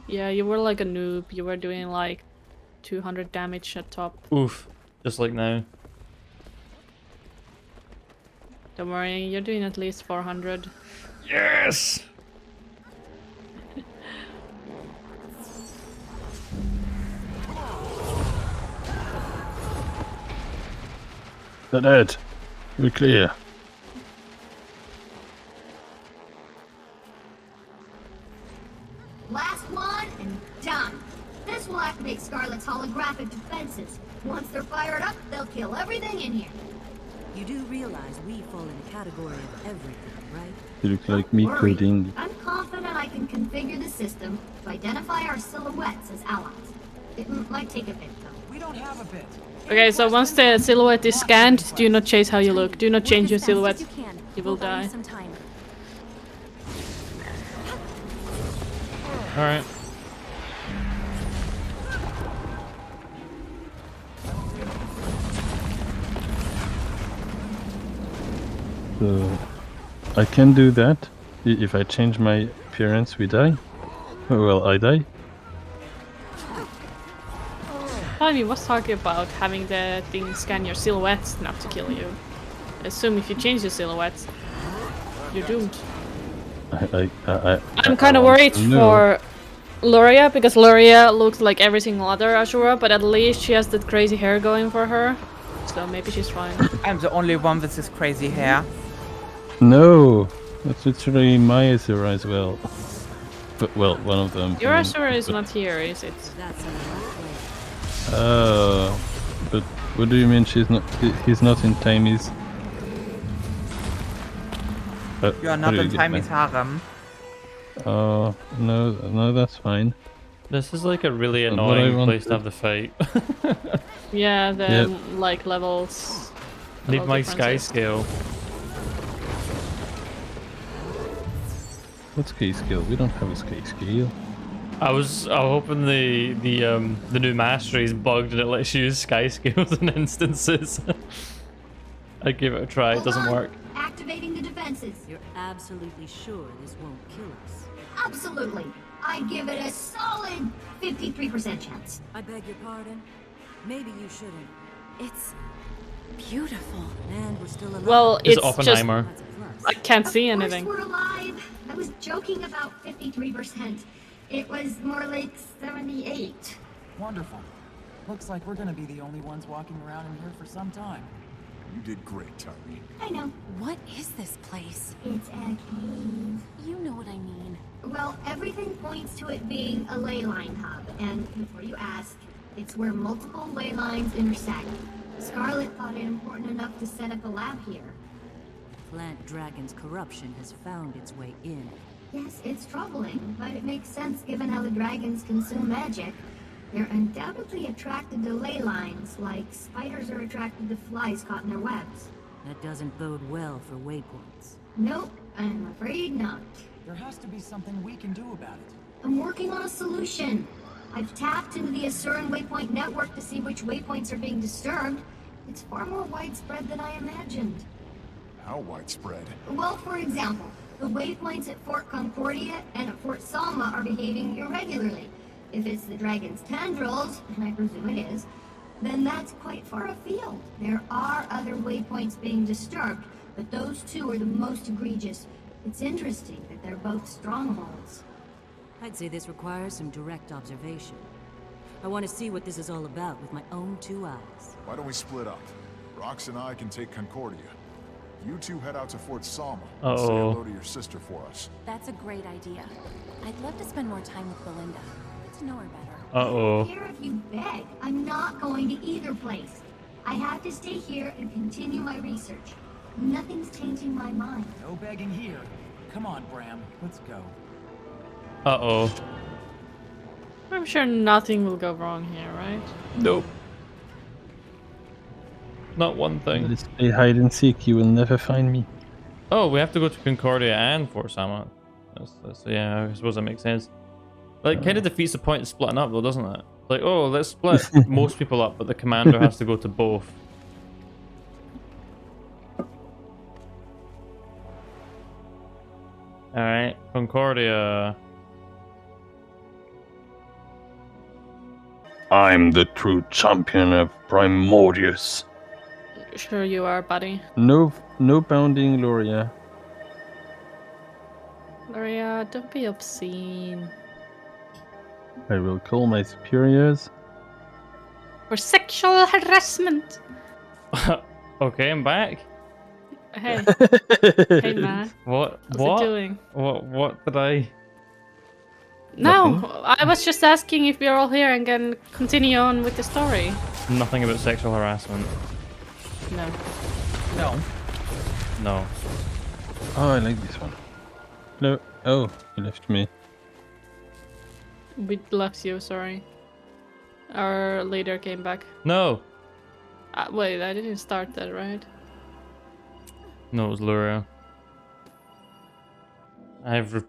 Speaker 2: Yeah, you were like a noob. You were doing like 200 damage at top.
Speaker 1: Oof. Just like now.
Speaker 2: Don't worry, you're doing at least 400.
Speaker 1: Yes!
Speaker 4: They're dead. We're clear.
Speaker 6: Last one and done. This will activate Scarlet's holographic defenses. Once they're fired up, they'll kill everything in here.
Speaker 8: You do realize we fall in the category of everything, right?
Speaker 4: You look like me
Speaker 6: Don't worry.
Speaker 4: coding.
Speaker 6: I'm confident I can configure the system to identify our silhouettes as allies. It might take a bit, though.
Speaker 7: We don't have a bit.
Speaker 2: Okay, so once the silhouette is scanned, do not chase how you look. Do not change your silhouette. You will die.
Speaker 1: Alright.
Speaker 4: So I can do that. If I change my appearance, we die. Well, I die.
Speaker 2: Timmy was talking about having the thing scan your silhouettes not to kill you. Assume if you change your silhouettes, you're doomed. I'm kind of worried for Luria, because Luria looks like every single other Ashura, but at least she has that crazy hair going for her. So maybe she's fine.
Speaker 3: I'm the only one with this crazy hair.
Speaker 4: No, that's literally my Azura as well. But well, one of them.
Speaker 2: Your
Speaker 4: I mean,
Speaker 2: Ashura is not here, is it?
Speaker 8: That's a lot.
Speaker 4: But what do you mean she's not? He's not in Timmy's.
Speaker 3: You are not in Timmy's harem.
Speaker 4: Oh no, that's fine.
Speaker 1: This is like a really
Speaker 4: But what I
Speaker 1: annoying
Speaker 4: want
Speaker 1: place to have the fight.
Speaker 2: Yeah, the
Speaker 4: Yep.
Speaker 2: like levels.
Speaker 1: Need
Speaker 2: level
Speaker 1: my sky
Speaker 2: differences.
Speaker 1: scale.
Speaker 4: What sky scale? We don't have a sky scale.
Speaker 1: I was hoping the new mastery is bugged and it lets you use sky scales in instances. I gave it a try. It
Speaker 6: Hold
Speaker 1: doesn't
Speaker 6: on.
Speaker 1: work.
Speaker 6: Activating the defenses.
Speaker 8: You're absolutely sure this won't kill us?
Speaker 6: Absolutely. I'd give it a solid 53% chance.
Speaker 8: I beg your pardon? Maybe you shouldn't. It's beautiful. And we're still alive.
Speaker 2: Well,
Speaker 1: It's
Speaker 2: it's just
Speaker 1: Oppenheimer.
Speaker 8: That's a plus.
Speaker 2: I can't see
Speaker 6: Of
Speaker 2: anything.
Speaker 6: course we're alive. I was joking about 53%. It was more like 78.
Speaker 7: Wonderful. Looks like we're gonna be the only ones walking around in here for some time.
Speaker 5: You did great, Tyree.
Speaker 6: I know.
Speaker 9: What is this place?
Speaker 6: It's a cave.
Speaker 9: You know what I mean.
Speaker 6: Well, everything points to it being a ley line hub, and before you ask, it's where multiple ley lines intersect. Scarlet thought it important enough to set up a lab here.
Speaker 8: Plant Dragon's corruption has found its way in.
Speaker 6: Yes, it's troubling, but it makes sense given how the dragons consume magic. They're undoubtedly attracted to ley lines, like spiders are attracted to flies caught in their webs.
Speaker 8: That doesn't bode well for waypoints.
Speaker 6: Nope, I'm afraid not.
Speaker 7: There has to be something we can do about it.
Speaker 6: I'm working on a solution. I've tapped into the Asuran Waypoint network to see which waypoints are being disturbed. It's far more widespread than I imagined.
Speaker 5: How widespread?
Speaker 6: Well, for example, the waypoints at Fort Concordia and at Fort Salma are behaving irregularly. If it's the dragon's tendrils, and I presume it is, then that's quite far afield. There are other waypoints being disturbed, but those two are the most egregious. It's interesting that they're both strongholds.
Speaker 8: I'd say this requires some direct observation. I want to see what this is all about with my own two eyes.
Speaker 5: Why don't we split up? Rox and I can take Concordia. You two head out to Fort Salma. and Say
Speaker 1: Uh-oh.
Speaker 5: hello to your sister for us.
Speaker 9: That's a great idea. I'd love to spend more time with Belinda. Get to know her better.
Speaker 1: Uh-oh.
Speaker 6: Here if you beg, I'm not going to either place. I have to stay here and continue my research. Nothing's changing my mind.
Speaker 7: No begging here. Come on, Bram. Let's go.
Speaker 1: Uh-oh.
Speaker 2: I'm sure nothing will go wrong here, right?
Speaker 1: Nope. Not one thing.
Speaker 4: Let's play hide and seek. You will never find me.
Speaker 1: Oh, we have to go to Concordia and Fort Sama. Yeah, I suppose that makes sense. Like, kind of defeats the point of splitting up, though, doesn't it? Like, oh, let's split most people up, but the commander has to go to both. Alright, Concordia.
Speaker 4: I'm the true champion of Primordius.
Speaker 2: Sure you are, buddy.
Speaker 4: No bounding, Loria.
Speaker 2: Gloria, don't be obscene.
Speaker 4: I will call my superiors.
Speaker 2: For sexual harassment.
Speaker 1: Okay, I'm back.
Speaker 2: Hey. Hey, man.
Speaker 1: What?
Speaker 2: How's
Speaker 1: What?
Speaker 2: it doing?
Speaker 1: What did I?
Speaker 2: No, I was just asking if we're all here and can continue on with the story.
Speaker 1: Nothing about sexual harassment.
Speaker 2: No.
Speaker 3: No.
Speaker 1: No.
Speaker 4: Oh, I like this one. No. Oh, you left me.
Speaker 2: We left you, sorry. Our leader came back.
Speaker 1: No.
Speaker 2: Wait, I didn't start that, right?
Speaker 1: No, it was Luria. I have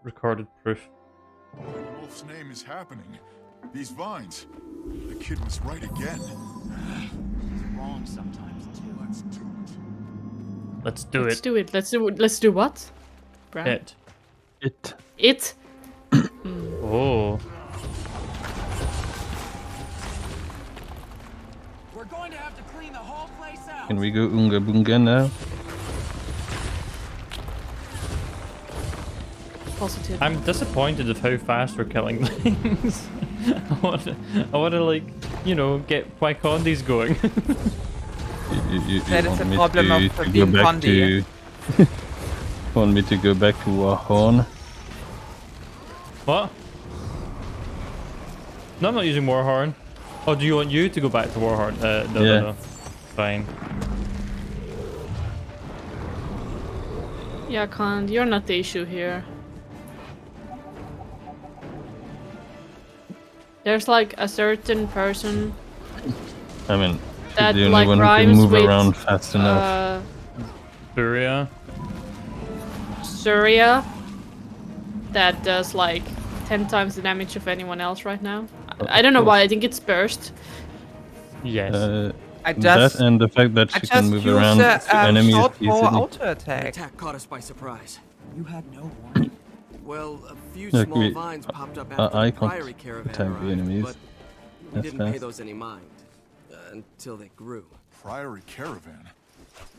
Speaker 1: recorded proof.
Speaker 5: What in Wolf's name is happening? These vines. The kid was right again.
Speaker 7: He's wrong sometimes, too.
Speaker 5: Let's do it.
Speaker 1: Let's do
Speaker 2: Let's
Speaker 1: it.
Speaker 2: do it. Let's do what? Bram?
Speaker 1: It.
Speaker 2: It?
Speaker 1: Oh.
Speaker 7: We're going to have to clean the whole place out.
Speaker 4: Can we go Unga Bunga now?
Speaker 2: Positive.
Speaker 1: I'm disappointed of how fast we're killing things. I want to like, you know, get Wycondies going.
Speaker 4: You
Speaker 3: That is
Speaker 4: want
Speaker 3: the
Speaker 4: me
Speaker 3: problem
Speaker 4: to
Speaker 3: of
Speaker 4: go
Speaker 3: being
Speaker 4: back
Speaker 3: Condi.
Speaker 4: to... want me to go back to Warhorn?
Speaker 1: What? No, I'm not using Warhorn. Oh, do you want you to go back to Warhorn? No. Fine.
Speaker 2: Yeah, Khan, you're not the issue here. There's like a certain person
Speaker 4: I mean, she's
Speaker 2: that
Speaker 4: the only
Speaker 2: like
Speaker 4: one who can
Speaker 2: rhymes
Speaker 4: move
Speaker 2: with
Speaker 4: around fast enough.
Speaker 1: Buria.
Speaker 2: Surya that does like 10 times the damage of anyone else right now. I don't know why, I think it's burst.
Speaker 1: Yes.
Speaker 3: I just...
Speaker 4: that and the fact that
Speaker 3: I
Speaker 4: she can
Speaker 3: just
Speaker 4: move
Speaker 3: used
Speaker 4: around to enemies
Speaker 3: short bow
Speaker 4: easily.
Speaker 3: auto attack.
Speaker 10: Attack caught us by surprise.
Speaker 7: You had no warning.
Speaker 10: Well, a few
Speaker 4: Look,
Speaker 10: small
Speaker 4: we-
Speaker 10: vines popped up after
Speaker 4: I
Speaker 10: the
Speaker 4: can't
Speaker 10: Priory caravan
Speaker 4: attack the
Speaker 10: arrived,
Speaker 4: enemies.
Speaker 10: but we
Speaker 4: That's
Speaker 10: didn't pay
Speaker 4: fast.
Speaker 10: those any mind until they grew.
Speaker 5: Priory caravan.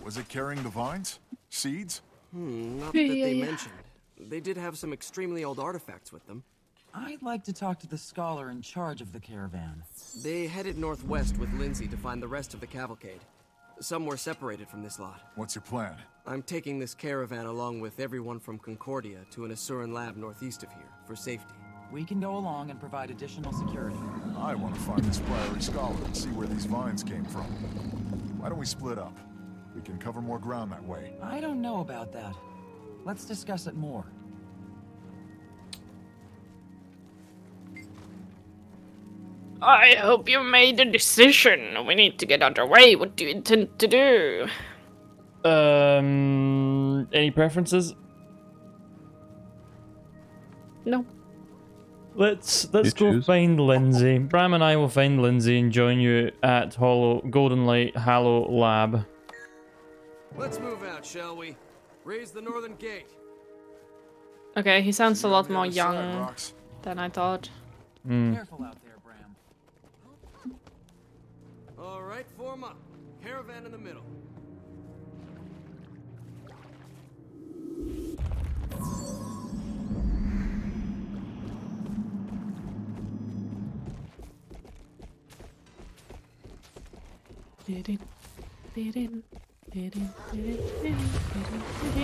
Speaker 5: Was it carrying the vines? Seeds?
Speaker 10: Not
Speaker 2: Yeah,
Speaker 10: that they
Speaker 2: yeah.
Speaker 10: mentioned. They did have some extremely old artifacts with them.
Speaker 7: I'd like to talk to the scholar in charge of the caravan.
Speaker 10: They headed northwest with Lindsay to find the rest of the cavalcade. Some were separated from this lot.
Speaker 5: What's your plan?
Speaker 10: I'm taking this caravan along with everyone from Concordia to an Asuran lab northeast of here for safety.
Speaker 7: We can go along and provide additional security.
Speaker 5: I want to find this Priory scholar and see where these vines came from. Why don't we split up? We can cover more ground that way.
Speaker 7: I don't know about that. Let's discuss it more.
Speaker 2: I hope you made a decision. We need to get underway. What do you intend to do?
Speaker 1: Any preferences?
Speaker 2: No.
Speaker 1: Let's
Speaker 4: You
Speaker 1: go
Speaker 4: choose.
Speaker 1: find Lindsay. Bram and I will find Lindsay and join you at Golden Light Hallow Lab.
Speaker 10: Let's move out, shall we? Raise the northern gate.
Speaker 2: Okay, he sounds a lot
Speaker 5: On the
Speaker 2: more
Speaker 5: other side,
Speaker 2: young
Speaker 5: Rox.
Speaker 2: than I thought.
Speaker 7: Careful out there, Bram.
Speaker 10: All right, form up. Caravan in the middle.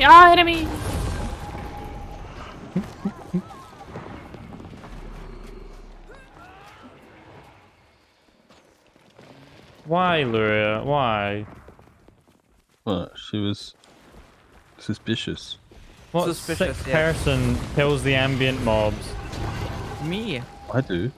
Speaker 2: Ah, enemy!
Speaker 1: Why, Luria? Why?
Speaker 4: Well, she was suspicious.
Speaker 1: What
Speaker 3: Suspicious,
Speaker 1: sick
Speaker 3: yeah.
Speaker 1: person kills the ambient mobs?
Speaker 3: Me.
Speaker 4: I do.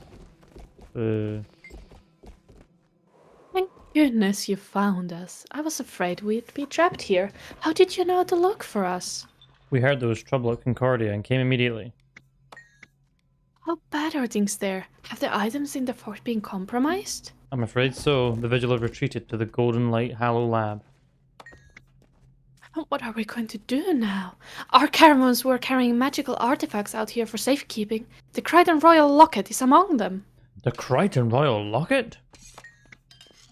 Speaker 2: Thank goodness you found us. I was afraid we'd be trapped here. How did you know to look for us?
Speaker 1: We heard there was trouble at Concordia and came immediately.
Speaker 2: How bad are things there? Have the items in the fort been compromised?
Speaker 1: I'm afraid so. The Vigil have retreated to the Golden Light Hallow Lab.
Speaker 2: What are we going to do now? Our caravans were carrying magical artifacts out here for safekeeping. The Crichton Royal Locket is among them.
Speaker 1: The Crichton Royal Locket?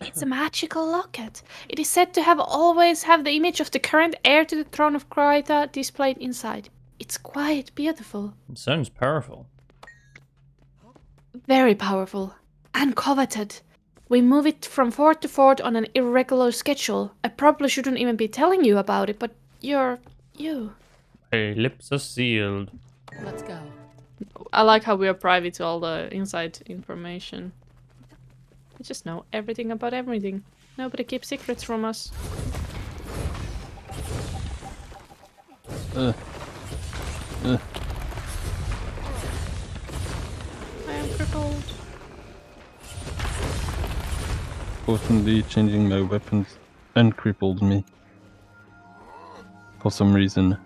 Speaker 2: It's a magical locket. It is said to have always have the image of the current heir to the throne of Kryta displayed inside. It's quite beautiful.
Speaker 1: It sounds powerful.
Speaker 2: Very powerful. And coveted. We move it from fort to fort on an irregular schedule. I probably shouldn't even be telling you about it, but you.
Speaker 1: My lips are sealed.
Speaker 9: Let's go.
Speaker 2: I like how we are privy to all the inside information. We just know everything about everything. Nobody keeps secrets from us. I am crippled.
Speaker 4: Fortunately, changing my weapons uncrippled me. For some reason.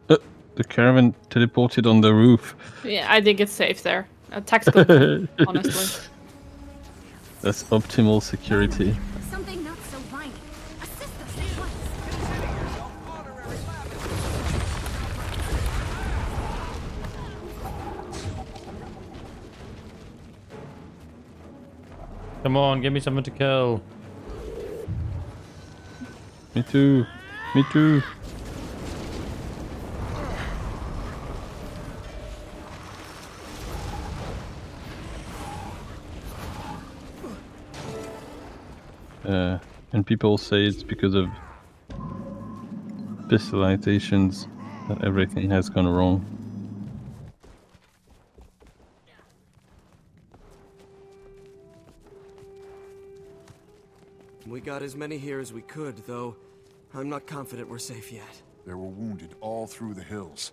Speaker 4: The caravan teleported on the roof.
Speaker 2: Yeah, I think it's safe there. A tactical point, honestly.
Speaker 4: That's optimal security.
Speaker 9: Something not so whiny. Assist us at once.
Speaker 1: Come on, give me something to kill.
Speaker 4: Me too. Me too. And people say it's because of specializations that everything has gone wrong.
Speaker 10: We got as many here as we could, though I'm not confident we're safe yet.
Speaker 5: There were wounded all through the hills.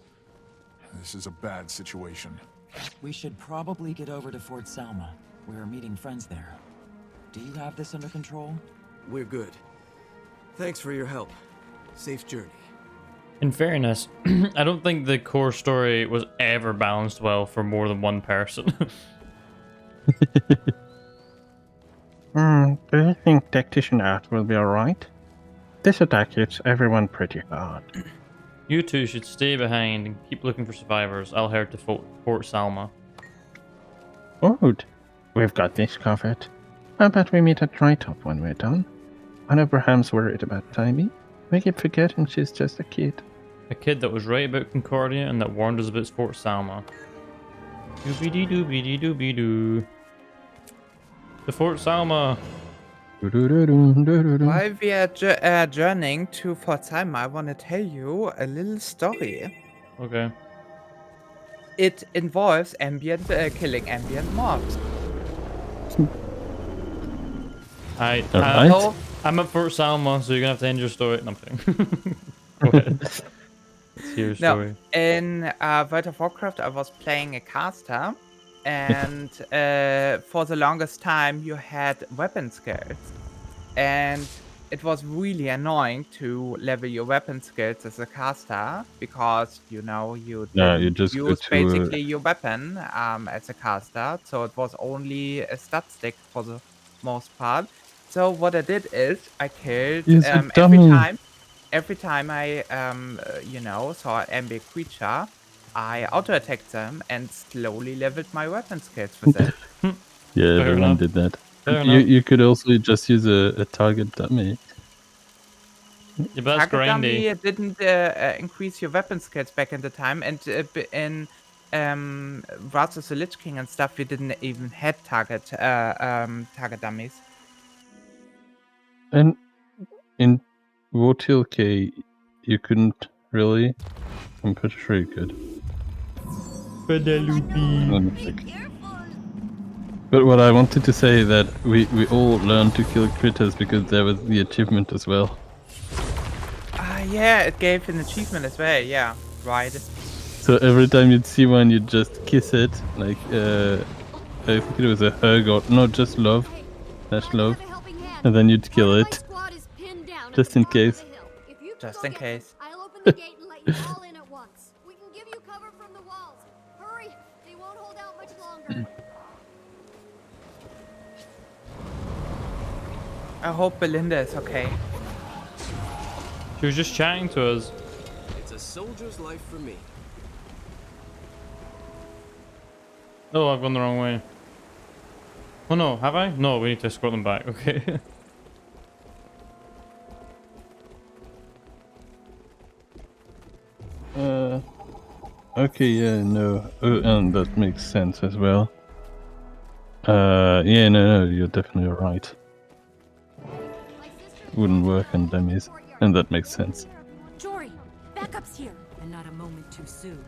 Speaker 5: This is a bad situation.
Speaker 7: We should probably get over to Fort Salma. We're meeting friends there. Do you have this under control?
Speaker 10: We're good. Thanks for your help. Safe journey.
Speaker 1: In fairness, I don't think the core story was ever balanced well for more than one person.
Speaker 11: Do you think Tactician Art will be alright? This attack hits everyone pretty hard.
Speaker 1: You two should stay behind and keep looking for survivors. I'll head to Fort Salma.
Speaker 11: Good. We've got this covered. How about we meet at Drytop when we're done? One of Braham's worried about Timmy. We keep forgetting she's just a kid.
Speaker 1: A kid that was right about Concordia and that warned us about Fort Salma. Doobie doobie doobie doo. The Fort Salma.
Speaker 3: While we are journeying to Fort Salma, I want to tell you a little story.
Speaker 1: Okay.
Speaker 3: It involves killing ambient mobs.
Speaker 1: I'm at Fort Salma, so you're gonna have to end your story. No, I'm kidding. Go ahead. Let's hear your story.
Speaker 3: No, in World of Warcraft, I was playing a caster, and for the longest time, you had weapon skills, and it was really annoying to level your weapon skills as a caster because you
Speaker 4: just
Speaker 3: use basically your weapon as a caster, so it was only a stat stick for the most part. So what I did is I killed every time I saw an ambient creature, I auto attacked them and slowly leveled my weapon skills with it.
Speaker 4: Yeah, everyone did that. You could also just use a target dummy.
Speaker 1: Yeah, but that's
Speaker 3: target
Speaker 1: grindy.
Speaker 3: dummy didn't increase your weapon skills back in the time, and in Wrath of the Lich King and stuff, we didn't even had target dummies.
Speaker 4: And in Wartil K, you couldn't really. I'm pretty sure you could. But what I wanted to say that we all learned to kill critters because there was the achievement as well.
Speaker 3: Yeah, it gave an achievement as well. Yeah, right.
Speaker 4: So every time you'd see one, you'd just kiss it, like I think it was a hug or not, just love, love, and then you'd kill it, just in case.
Speaker 3: Just in case.
Speaker 6: I'll open the gate and let you all in at once. We can give you cover from the walls. Hurry, they won't hold out much longer.
Speaker 3: I hope Belinda is okay.
Speaker 1: She was just chatting to us.
Speaker 10: It's a soldier's life for me.
Speaker 1: Oh, I've gone the wrong way. Oh no, have I? No, we need to escort them back. Okay.
Speaker 4: Okay, yeah, no, and that makes sense as well. Yeah, no, you're definitely right. Wouldn't work on dummies, and that makes sense.
Speaker 9: Jory, backup's here.
Speaker 8: And not a moment too soon.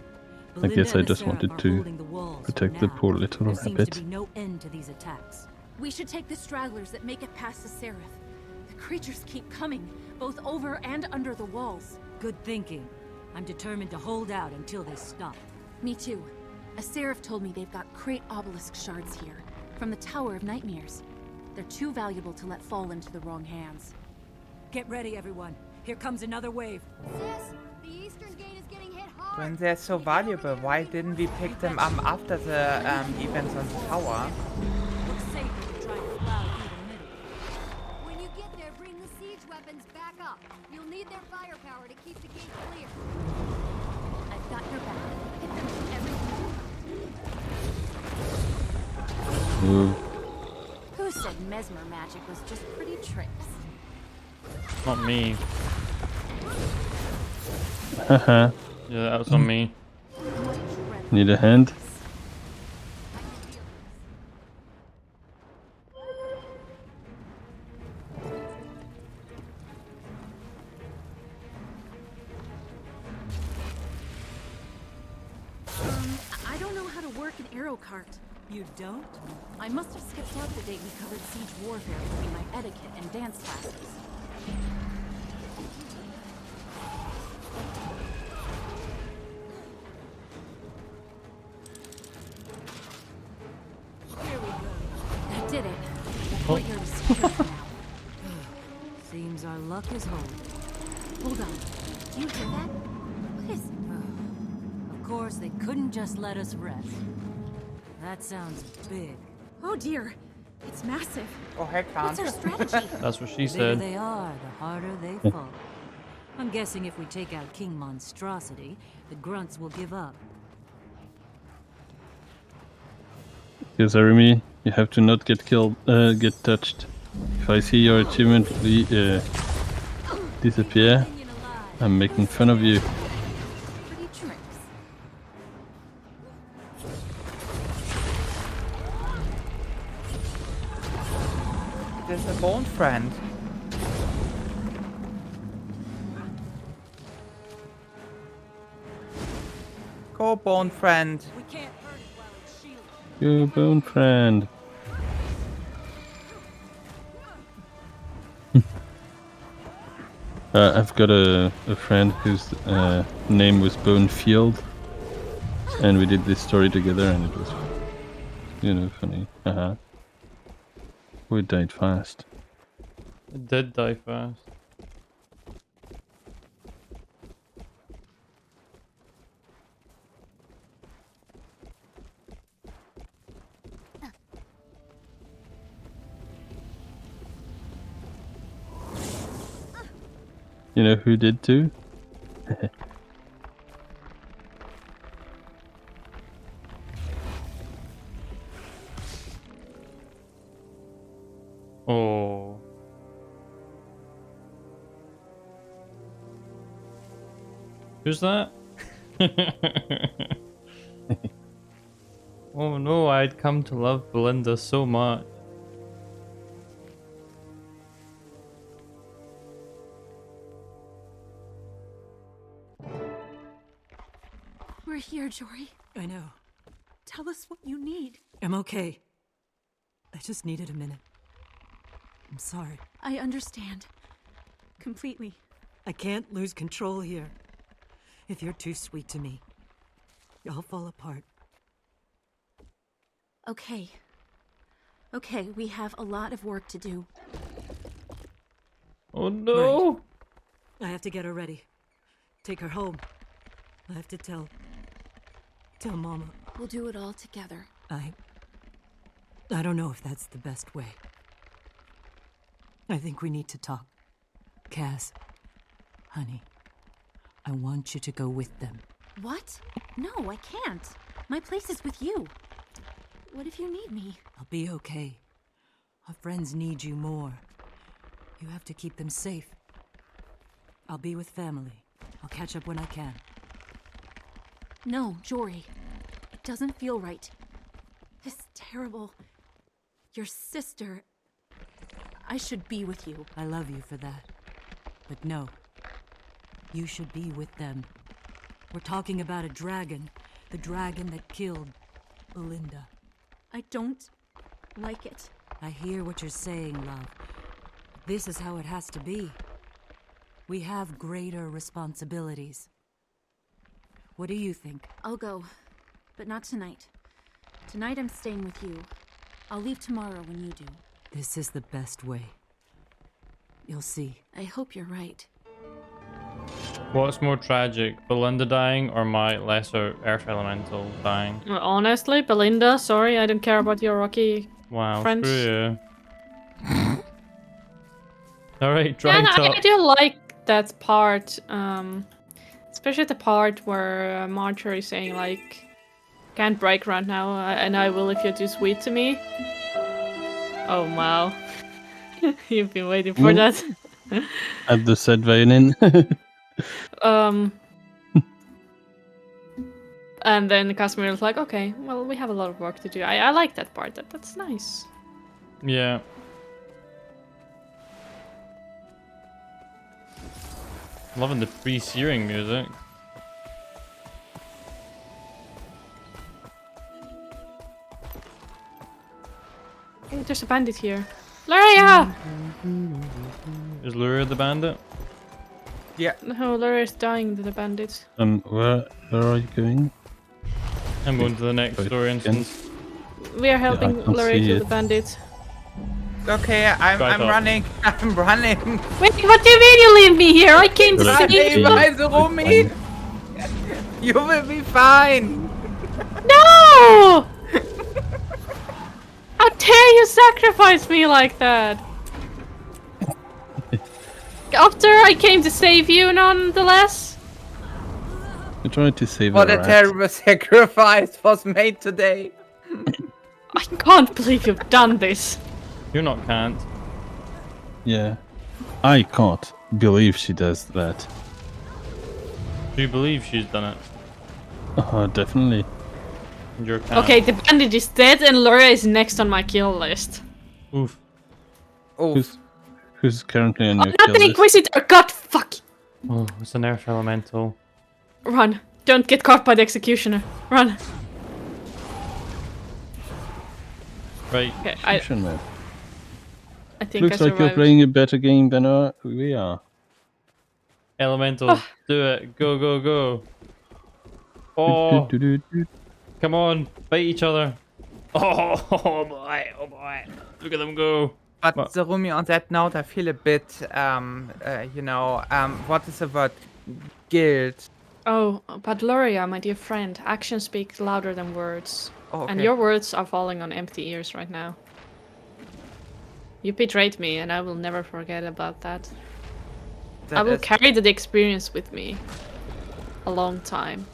Speaker 4: I guess
Speaker 8: Belinda
Speaker 4: I
Speaker 8: and
Speaker 4: just
Speaker 8: Seraph
Speaker 4: wanted
Speaker 8: are
Speaker 4: to
Speaker 8: holding the walls
Speaker 4: protect
Speaker 8: for
Speaker 4: the
Speaker 8: now.
Speaker 4: poor little
Speaker 8: There seems
Speaker 4: rabbit.
Speaker 8: to be no end to these attacks.
Speaker 9: We should take the stragglers that make it past the Seraph. The creatures keep coming, both over and under the walls.
Speaker 8: Good thinking. I'm determined to hold out until they stop.
Speaker 9: Me too. A Seraph told me they've got crate obelisk shards here, from the Tower of Nightmares. They're too valuable to let fall into the wrong hands.
Speaker 8: Get ready, everyone. Here comes another wave.
Speaker 6: Sis, the eastern gate is getting hit hard.
Speaker 3: When they're so valuable, why didn't we pick them up after the events on the tower?
Speaker 8: Looks safer than trying to plow through the middle.
Speaker 6: When you get there, bring the siege weapons back up. You'll need their firepower to keep the gate clear.
Speaker 9: I've got your back. Hit them with everything.
Speaker 4: Ooh.
Speaker 9: Who said mesmer magic was just pretty tricks?
Speaker 1: Not me.
Speaker 4: Haha.
Speaker 1: Yeah, that was on me.
Speaker 4: Need a hand?
Speaker 9: I don't know how to work an arrow cart.
Speaker 8: You don't?
Speaker 9: I must have skipped out the day we covered siege warfare between my etiquette and dance classes.
Speaker 8: Here we go.
Speaker 9: That did it. The
Speaker 1: Oh.
Speaker 9: courtyard is secure for now.
Speaker 8: Seems our luck is holding.
Speaker 9: Hold on. Do you hear that? What is it?
Speaker 8: Of course, they couldn't just let us rest. That sounds big.
Speaker 9: Oh dear. It's massive.
Speaker 3: Oh, heck,
Speaker 9: What's our strategy?
Speaker 1: That's what she
Speaker 8: The bigger
Speaker 1: said.
Speaker 8: they are, the harder they fall. I'm guessing if we take out King Monstrosity, the grunts will give up.
Speaker 4: Because Arimi, you have to not get killed, get touched. If I see your achievement disappear, I'm making fun of you.
Speaker 9: Pretty tricks.
Speaker 3: There's a bone friend. Go, bone friend.
Speaker 8: We can't hurt it while it's shielded.
Speaker 4: You bone friend. I've got a friend whose name was Bonefield, and we did this story together, and it was, funny. Haha. We died fast.
Speaker 1: It did die fast.
Speaker 4: You know who did too?
Speaker 1: Oh. Who's that? Oh no, I'd come to love Belinda so much.
Speaker 9: We're here, Jory.
Speaker 8: I know.
Speaker 9: Tell us what you need.
Speaker 8: I'm okay. I just needed a minute. I'm sorry.
Speaker 9: I understand. Completely.
Speaker 8: I can't lose control here. If you're too sweet to me, I'll fall apart.
Speaker 9: Okay. Okay, we have a lot of work to do.
Speaker 1: Oh no!
Speaker 8: I have to get her ready. Take her home. I have to tell Mama.
Speaker 9: We'll do it all together.
Speaker 8: I don't know if that's the best way. I think we need to talk. Cass, honey, I want you to go with them.
Speaker 9: What? No, I can't. My place is with you. What if you need me?
Speaker 8: I'll be okay. Our friends need you more. You have to keep them safe. I'll be with family. I'll catch up when I can.
Speaker 9: No, Jory. It doesn't feel right. This terrible... Your sister... I should be with you.
Speaker 8: I love you for that. But no. You should be with them. We're talking about a dragon. The dragon that killed Belinda.
Speaker 9: I don't like it.
Speaker 8: I hear what you're saying, love. This is how it has to be. We have greater responsibilities. What do you think?
Speaker 9: I'll go, but not tonight. Tonight I'm staying with you. I'll leave tomorrow when you do.
Speaker 8: This is the best way. You'll see.
Speaker 9: I hope you're right.
Speaker 1: What's more tragic, Belinda dying or my lesser Earth Elemental dying?
Speaker 2: Well, honestly, Belinda, sorry, I don't care about your Rocky
Speaker 1: Wow,
Speaker 2: friends.
Speaker 1: screw you. Alright, dry
Speaker 2: Yeah, no,
Speaker 1: top.
Speaker 2: I do like that part. Especially the part where Marjorie's saying, like, can't break right now, and I will if you're too sweet to me. Oh, wow. You've been waiting for that.
Speaker 4: Add the said violin.
Speaker 2: And then Casimiro's like, okay, well, we have a lot of work to do. I like that part. That's nice.
Speaker 1: Yeah. Loving the pre-searing music.
Speaker 2: Hey, there's a bandit here. Luria!
Speaker 1: Is Luria the bandit?
Speaker 3: Yeah.
Speaker 2: No, Luria's dying to the bandit.
Speaker 4: Where are you going?
Speaker 1: I'm going to the next
Speaker 4: Wait,
Speaker 1: story
Speaker 4: again?
Speaker 1: instance.
Speaker 2: We are helping
Speaker 4: can't
Speaker 2: Luria
Speaker 4: see
Speaker 2: kill
Speaker 4: it.
Speaker 2: the bandit.
Speaker 3: Okay, I'm
Speaker 1: Right up.
Speaker 3: running. I'm running.
Speaker 2: Wait, what do you mean you leave me here? I came to
Speaker 4: Right.
Speaker 2: save you.
Speaker 3: Hey, Rumi. You will be fine.
Speaker 2: No! How dare you sacrifice me like that? After I came to save you, nonetheless.
Speaker 4: I tried to save
Speaker 3: What
Speaker 4: the
Speaker 3: a
Speaker 4: rat.
Speaker 3: terrible sacrifice was made today.
Speaker 2: I can't believe you've done this.
Speaker 1: You're not can't.
Speaker 4: Yeah. I can't believe she does that.
Speaker 1: Do you believe she's done it?
Speaker 4: Definitely.
Speaker 1: You're can't.
Speaker 2: Okay, the bandit is dead and Luria is next on my kill list.
Speaker 1: Oof.
Speaker 3: Oh,
Speaker 4: Who's currently on
Speaker 2: Oh,
Speaker 4: your
Speaker 2: not
Speaker 4: kill
Speaker 2: the
Speaker 4: list?
Speaker 2: Inquisitor! God, fuck!
Speaker 1: Oh, it's an Earth Elemental.
Speaker 2: Run. Don't get caught by the Executioner. Run.
Speaker 1: Right.
Speaker 2: Okay,
Speaker 4: Execution map.
Speaker 2: I think
Speaker 4: Looks
Speaker 2: I
Speaker 4: like you're
Speaker 2: survived.
Speaker 4: playing a better game than we are.
Speaker 1: Elemental, do it. Go, go, go. Oh, come on. Fight each other. Oh boy, oh boy. Look at them go.
Speaker 3: but
Speaker 1: What?
Speaker 3: Rumi, on that note, I feel a bit, what is the word? Guilt.
Speaker 2: Oh, but Luria, my dear friend, actions speak louder than words.
Speaker 3: Oh, okay.
Speaker 2: And your words are falling on empty ears right now. You betrayed me, and I will never forget about that. I will carry the experience with me a long time.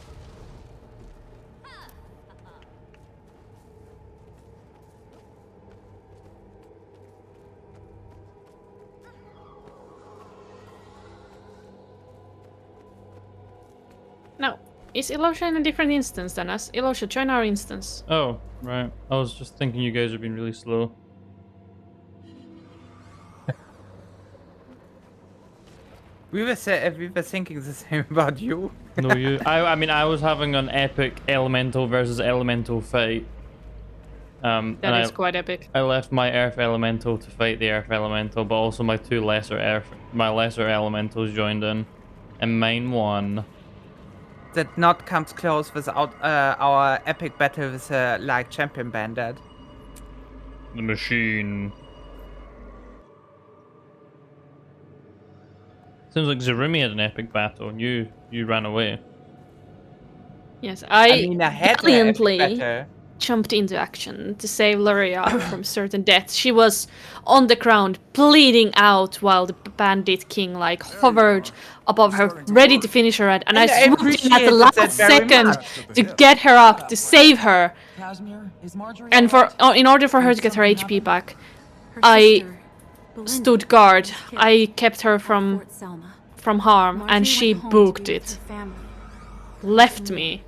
Speaker 2: Now, is Ilosha in a different instance than us? Ilosha, join our instance.
Speaker 1: Oh, right. I was just thinking you guys are being really slow.
Speaker 3: We were thinking the same about you.
Speaker 1: No, you. I mean, I was having an epic elemental versus elemental fight. And
Speaker 2: That is quite epic.
Speaker 1: I left my Earth Elemental to fight the Earth Elemental, but also my my lesser elementals joined in, and mine won.
Speaker 3: That not comes close without our epic battle with like champion bandit.
Speaker 1: The machine. Seems like Zarumi had an epic battle, and you ran away.
Speaker 2: Yes,
Speaker 3: I mean, I had an epic
Speaker 2: valiantly
Speaker 3: battle.
Speaker 2: jumped into action to save Luria from certain death. She was on the ground, bleeding out, while the bandit king like hovered above her, ready to finish her. And I swooped in at the last second to get her up, to save her.
Speaker 7: Casimir, is Marjorie
Speaker 2: And in order for her to get her HP back, I stood guard. I kept her from harm, and she booked it. Left me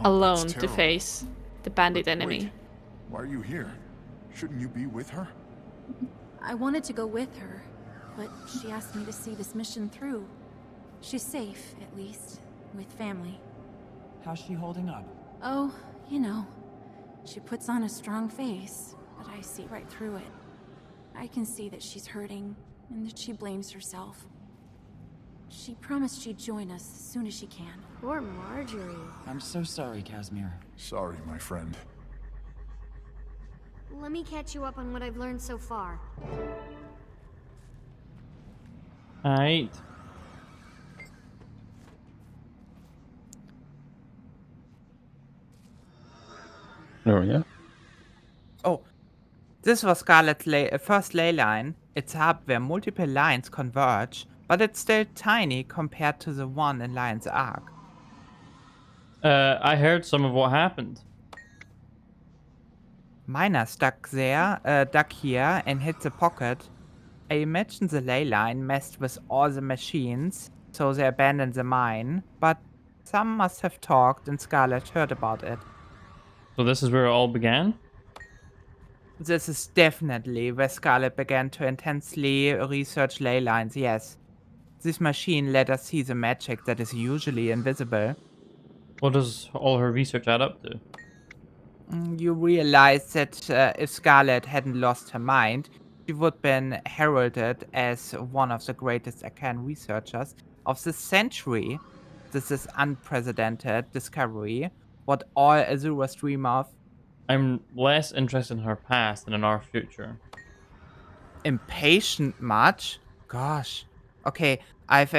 Speaker 2: alone to face the bandit enemy.
Speaker 5: Wait, why are you here? Shouldn't you be with her?
Speaker 9: I wanted to go with her, but she asked me to see this mission through. She's safe, at least, with family.
Speaker 7: How's she holding up?
Speaker 9: Oh, you know, she puts on a strong face, but I see right through it. I can see that she's hurting, and that she blames herself. She promised she'd join us as soon as she can.
Speaker 6: Poor Marjorie.
Speaker 7: I'm so sorry, Casimir.
Speaker 5: Sorry, my friend.
Speaker 6: Let me catch you up on what I've learned so far.
Speaker 1: Alright.
Speaker 4: Oh, yeah?
Speaker 3: Oh, this was Scarlet's first ley line. It's a hub where multiple lines converge, but it's still tiny compared to the one in Lion's Arc.
Speaker 1: I heard some of what happened.
Speaker 3: Miner stuck here and hit the pocket. I imagine the ley line messed with all the machines, so they abandoned the mine, but some must have talked and Scarlet heard about it.
Speaker 1: So this is where it all began?
Speaker 3: This is definitely where Scarlet began to intensely research ley lines, yes. This machine let us see the magic that is usually invisible.
Speaker 1: What does all her research add up to?
Speaker 3: You realize that if Scarlet hadn't lost her mind, she would have been heralded as one of the greatest Arcane researchers of the century. This is unprecedented discovery, what all Azuras dream of.
Speaker 1: I'm less interested in her past than in our future.
Speaker 3: Impatient much? Gosh. Okay, I've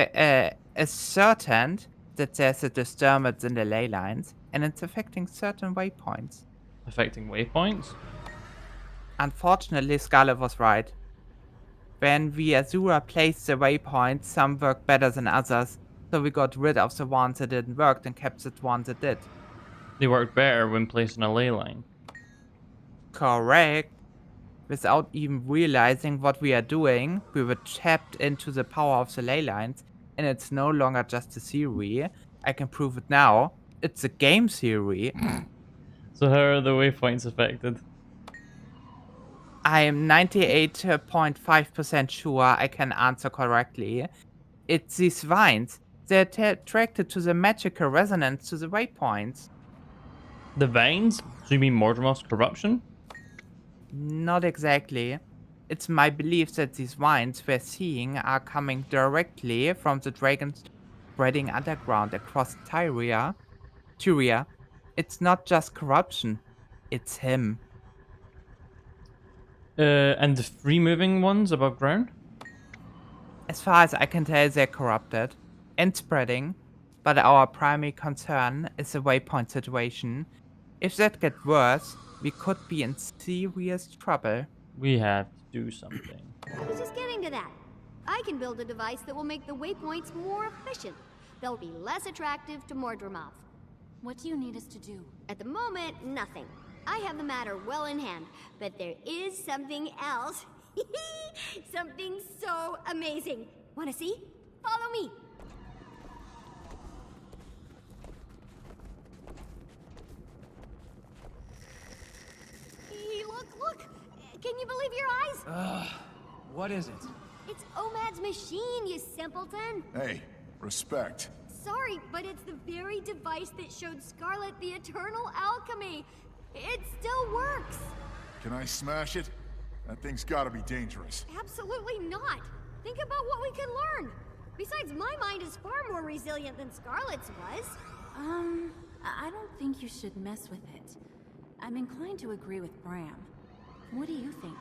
Speaker 3: ascertained that there's a disturbance in the ley lines, and it's affecting certain waypoints.
Speaker 1: Affecting waypoints?
Speaker 3: Unfortunately, Scarlet was right. When we Azura placed the waypoints, some worked better than others, so we got rid of the ones that didn't work and kept the ones that did.
Speaker 1: They worked better when placed in a ley line.
Speaker 3: Correct. Without even realizing what we are doing, we were tapped into the power of the ley lines, and it's no longer just a theory. I can prove it now. It's a game theory.
Speaker 1: So how are the waypoints affected?
Speaker 3: I am 98.5% sure I can answer correctly. It's these vines. They're attracted to the magical resonance to the waypoints.
Speaker 1: The vines? So you mean Mortimer's corruption?
Speaker 3: Not exactly. It's my belief that these vines we're seeing are coming directly from the dragons spreading underground across Tyria. It's not just corruption, it's him.
Speaker 1: And the free-moving ones above ground?
Speaker 3: As far as I can tell, they're corrupted and spreading, but our primary concern is the waypoint situation. If that gets worse, we could be in serious trouble.
Speaker 1: We have to do something.
Speaker 6: I was just getting to that. I can build a device that will make the waypoints more efficient. They'll be less attractive to Mordremoth.
Speaker 9: What do you need us to do?
Speaker 6: At the moment, nothing. I have the matter well in hand, but there is something else. Something so amazing. Wanna see? Follow me. Look! Can you believe your eyes?
Speaker 7: What is it?
Speaker 6: It's Omad's machine, you simpleton.
Speaker 5: Hey, respect.
Speaker 6: Sorry, but it's the very device that showed Scarlet the eternal alchemy. It still works.
Speaker 5: Can I smash it? That thing's gotta be dangerous.
Speaker 6: Absolutely not! Think about what we can learn! Besides, my mind is far more resilient than Scarlet's was.
Speaker 9: I don't think you should mess with it. I'm inclined to agree with Bram. What do you think?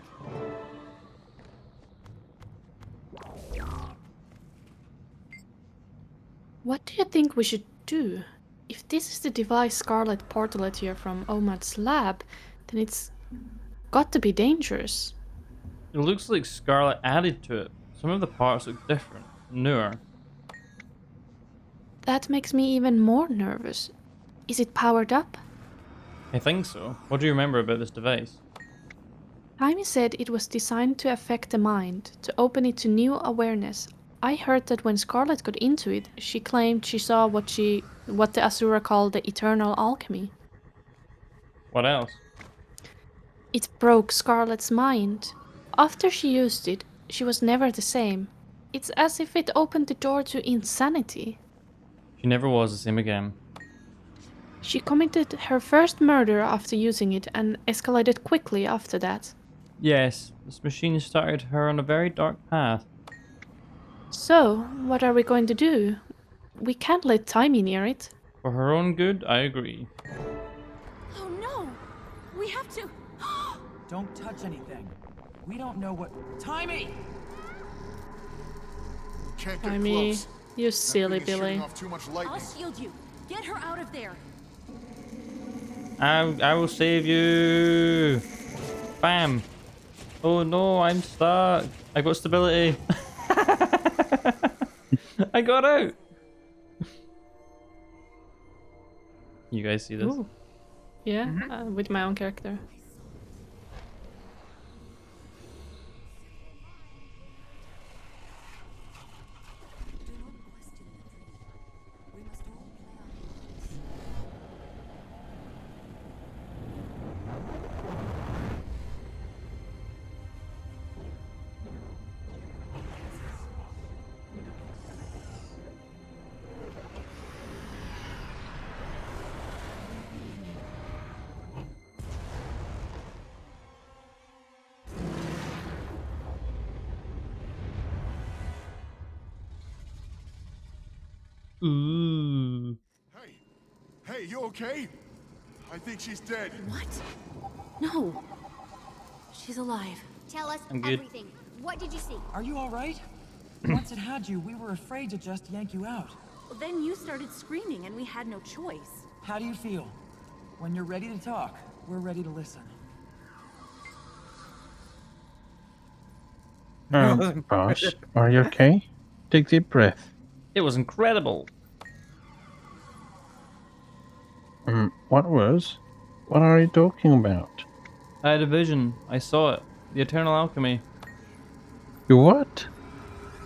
Speaker 2: What do you think we should do? If this is the device Scarlet portaled here from Omad's lab, then it's got to be dangerous.
Speaker 1: It looks like Scarlet added to it. Some of the parts look different, newer.
Speaker 2: That makes me even more nervous. Is it powered up?
Speaker 1: I think so. What do you remember about this device?
Speaker 2: Taimi said it was designed to affect the mind, to open it to new awareness. I heard that when Scarlet got into it, she claimed she saw what the Asura called the eternal alchemy.
Speaker 1: What else?
Speaker 2: It broke Scarlet's mind. After she used it, she was never the same. It's as if it opened the door to insanity.
Speaker 1: She never was the same again.
Speaker 2: She committed her first murder after using it and escalated quickly after that.
Speaker 1: Yes, this machine started her on a very dark path.
Speaker 2: So, what are we going to do? We can't let Taimi near it.
Speaker 1: For her own good, I agree.
Speaker 9: Oh no! We have to...
Speaker 7: Don't touch anything. We don't know what... Timey!
Speaker 5: Can't get
Speaker 2: Taimi,
Speaker 5: close.
Speaker 2: you
Speaker 5: That
Speaker 2: silly
Speaker 5: thing is shooting
Speaker 2: Billy.
Speaker 5: off too much lightning.
Speaker 9: I'll shield you. Get her out of there.
Speaker 1: I will save you. Bam. Oh no, I'm stuck. I got stability. I got out. You guys see this?
Speaker 2: Ooh. Yeah, with my own character.
Speaker 1: Ooh.
Speaker 5: Hey, you okay? I think she's dead.
Speaker 9: What? No. She's alive.
Speaker 6: Tell us
Speaker 1: I'm good.
Speaker 6: everything. What did you see?
Speaker 7: Are you alright? Once it had you, we were afraid to just yank you out.
Speaker 9: Then you started screaming and we had no choice.
Speaker 7: How do you feel? When you're ready to talk, we're ready to listen.
Speaker 11: Boss, are you okay? Take a deep breath.
Speaker 1: It was incredible.
Speaker 11: What was? What are you talking about?
Speaker 1: I had a vision. I saw it. The eternal alchemy.
Speaker 11: You what?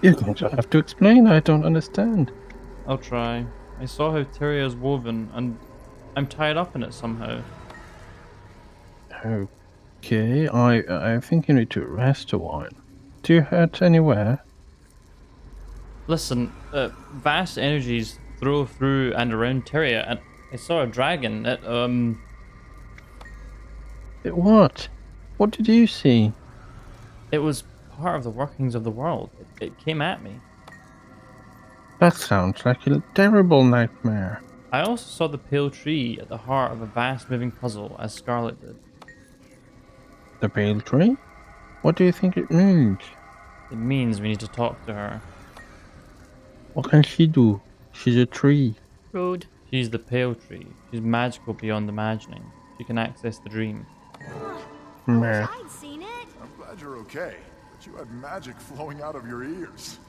Speaker 11: You don't have to explain, I don't understand.
Speaker 1: I'll try. I saw how Tyria is woven, and I'm tied up in it somehow.
Speaker 11: Okay, I think you need to rest a while. Do you hurt anywhere?
Speaker 1: Listen, vast energies throw through and around Tyria, and I saw a dragon.
Speaker 11: What? What did you see?
Speaker 1: It was part of the workings of the world. It came at me.
Speaker 11: That sounds like a terrible nightmare.
Speaker 1: I also saw the pale tree at the heart of a vast moving puzzle, as Scarlet did.
Speaker 11: The pale tree? What do you think it means?
Speaker 1: It means we need to talk to her.
Speaker 11: What can she do? She's a tree.
Speaker 2: Rude.
Speaker 1: She's the pale tree. She's magical beyond imagining. She can access the dream.
Speaker 11: Meh.
Speaker 6: I'd seen it.
Speaker 5: I'm glad you're okay, but you had magic flowing out of your ears.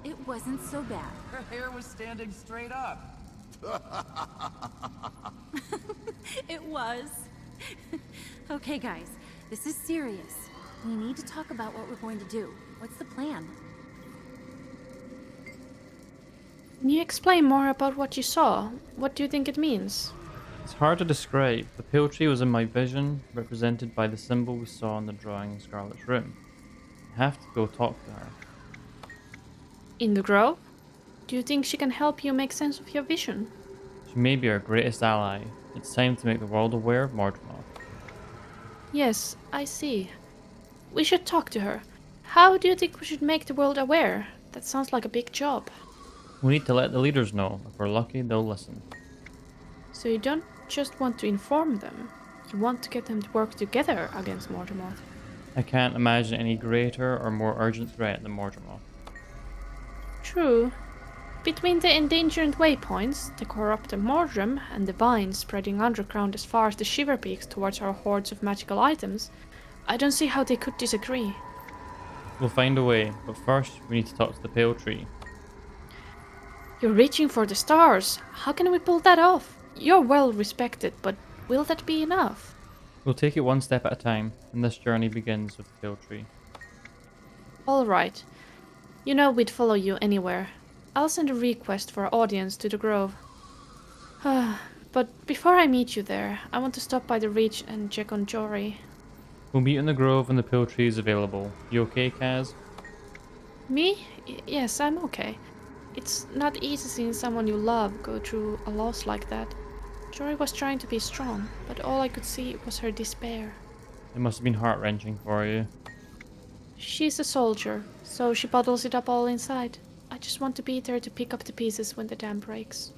Speaker 9: It wasn't so bad.
Speaker 7: Her hair was standing straight up.
Speaker 9: It was. Okay, guys, this is serious. We need to talk about what we're going to do. What's the plan?
Speaker 2: Can you explain more about what you saw? What do you think it means?
Speaker 1: It's hard to describe. The pale tree was in my vision, represented by the symbol we saw in the drawing in Scarlet's room. I have to go talk to her.
Speaker 2: In the grove? Do you think she can help you make sense of your vision?
Speaker 1: She may be our greatest ally. It's time to make the world aware of Mordremoth.
Speaker 2: Yes, I see. We should talk to her. How do you think we should make the world aware? That sounds like a big job.
Speaker 1: We need to let the leaders know. If we're lucky, they'll listen.
Speaker 2: So you don't just want to inform them, you want to get them to work together against Mortemoth.
Speaker 1: I can't imagine any greater or more urgent threat than Mortemoth.
Speaker 2: True. Between the endangered waypoints, the corrupted Mordrum, and the vines spreading underground as far as the Shiver Peaks towards our hordes of magical items, I don't see how they could disagree.
Speaker 1: We'll find a way, but first we need to talk to the Pale Tree.
Speaker 2: You're reaching for the stars. How can we pull that off? You're well respected, but will that be enough?
Speaker 1: We'll take it one step at a time, and this journey begins with the Pale Tree.
Speaker 2: Alright. You know we'd follow you anywhere. I'll send a request for our audience to the Grove. But before I meet you there, I want to stop by the Reach and check on Jory.
Speaker 1: We'll meet in the Grove when the Pale Tree is available. You okay, Kaz?
Speaker 2: Me? Yes, I'm okay. It's not easy seeing someone you love go through a loss like that. Jory was trying to be strong, but all I could see was her despair.
Speaker 1: It must have been heart-wrenching for you.
Speaker 2: She's a soldier, so she bottles it up all inside. I just want to be there to pick up the pieces when the dam breaks.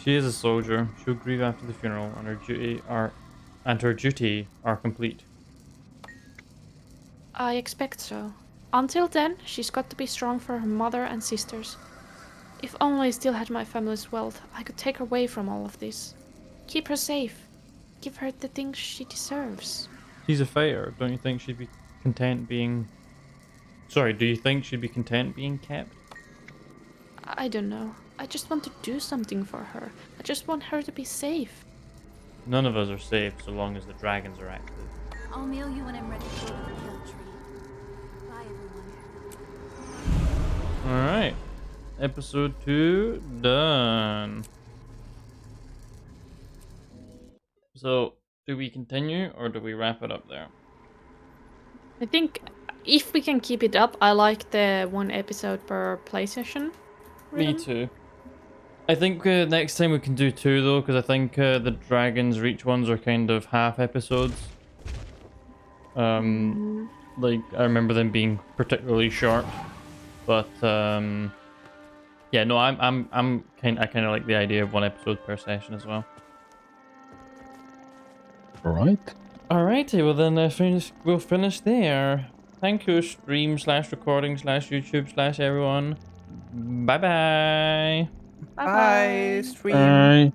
Speaker 1: She is a soldier. She'll grieve after the funeral, and her duty are complete.
Speaker 2: I expect so. Until then, she's got to be strong for her mother and sisters. If only I still had my family's wealth, I could take her away from all of this. Keep her safe. Give her the things she deserves.
Speaker 1: She's a fighter. Don't you think she'd be content being... Sorry, do you think she'd be content being kept?
Speaker 2: I don't know. I just want to do something for her. I just want her to be safe.
Speaker 1: None of us are safe so long as the dragons are active.
Speaker 9: I'll mail you when I'm ready to go to the Pale Tree. Bye, everyone.
Speaker 1: Alright. Episode 2 done. So, do we continue or do we wrap it up there?
Speaker 2: I think if we can keep it up, I like the 1 episode per play session.
Speaker 1: Me too. I think next time we can do 2 though, because I think the Dragon's Reach ones are kind of half episodes. Like I remember them being particularly short, but yeah, no, I kind of like the idea of 1 episode per session as well.
Speaker 11: Alright.
Speaker 1: Alrighty, well then we'll finish there. Thank you, stream/recording/YouTube/everyone. Bye bye.
Speaker 3: Bye, stream.
Speaker 11: Bye.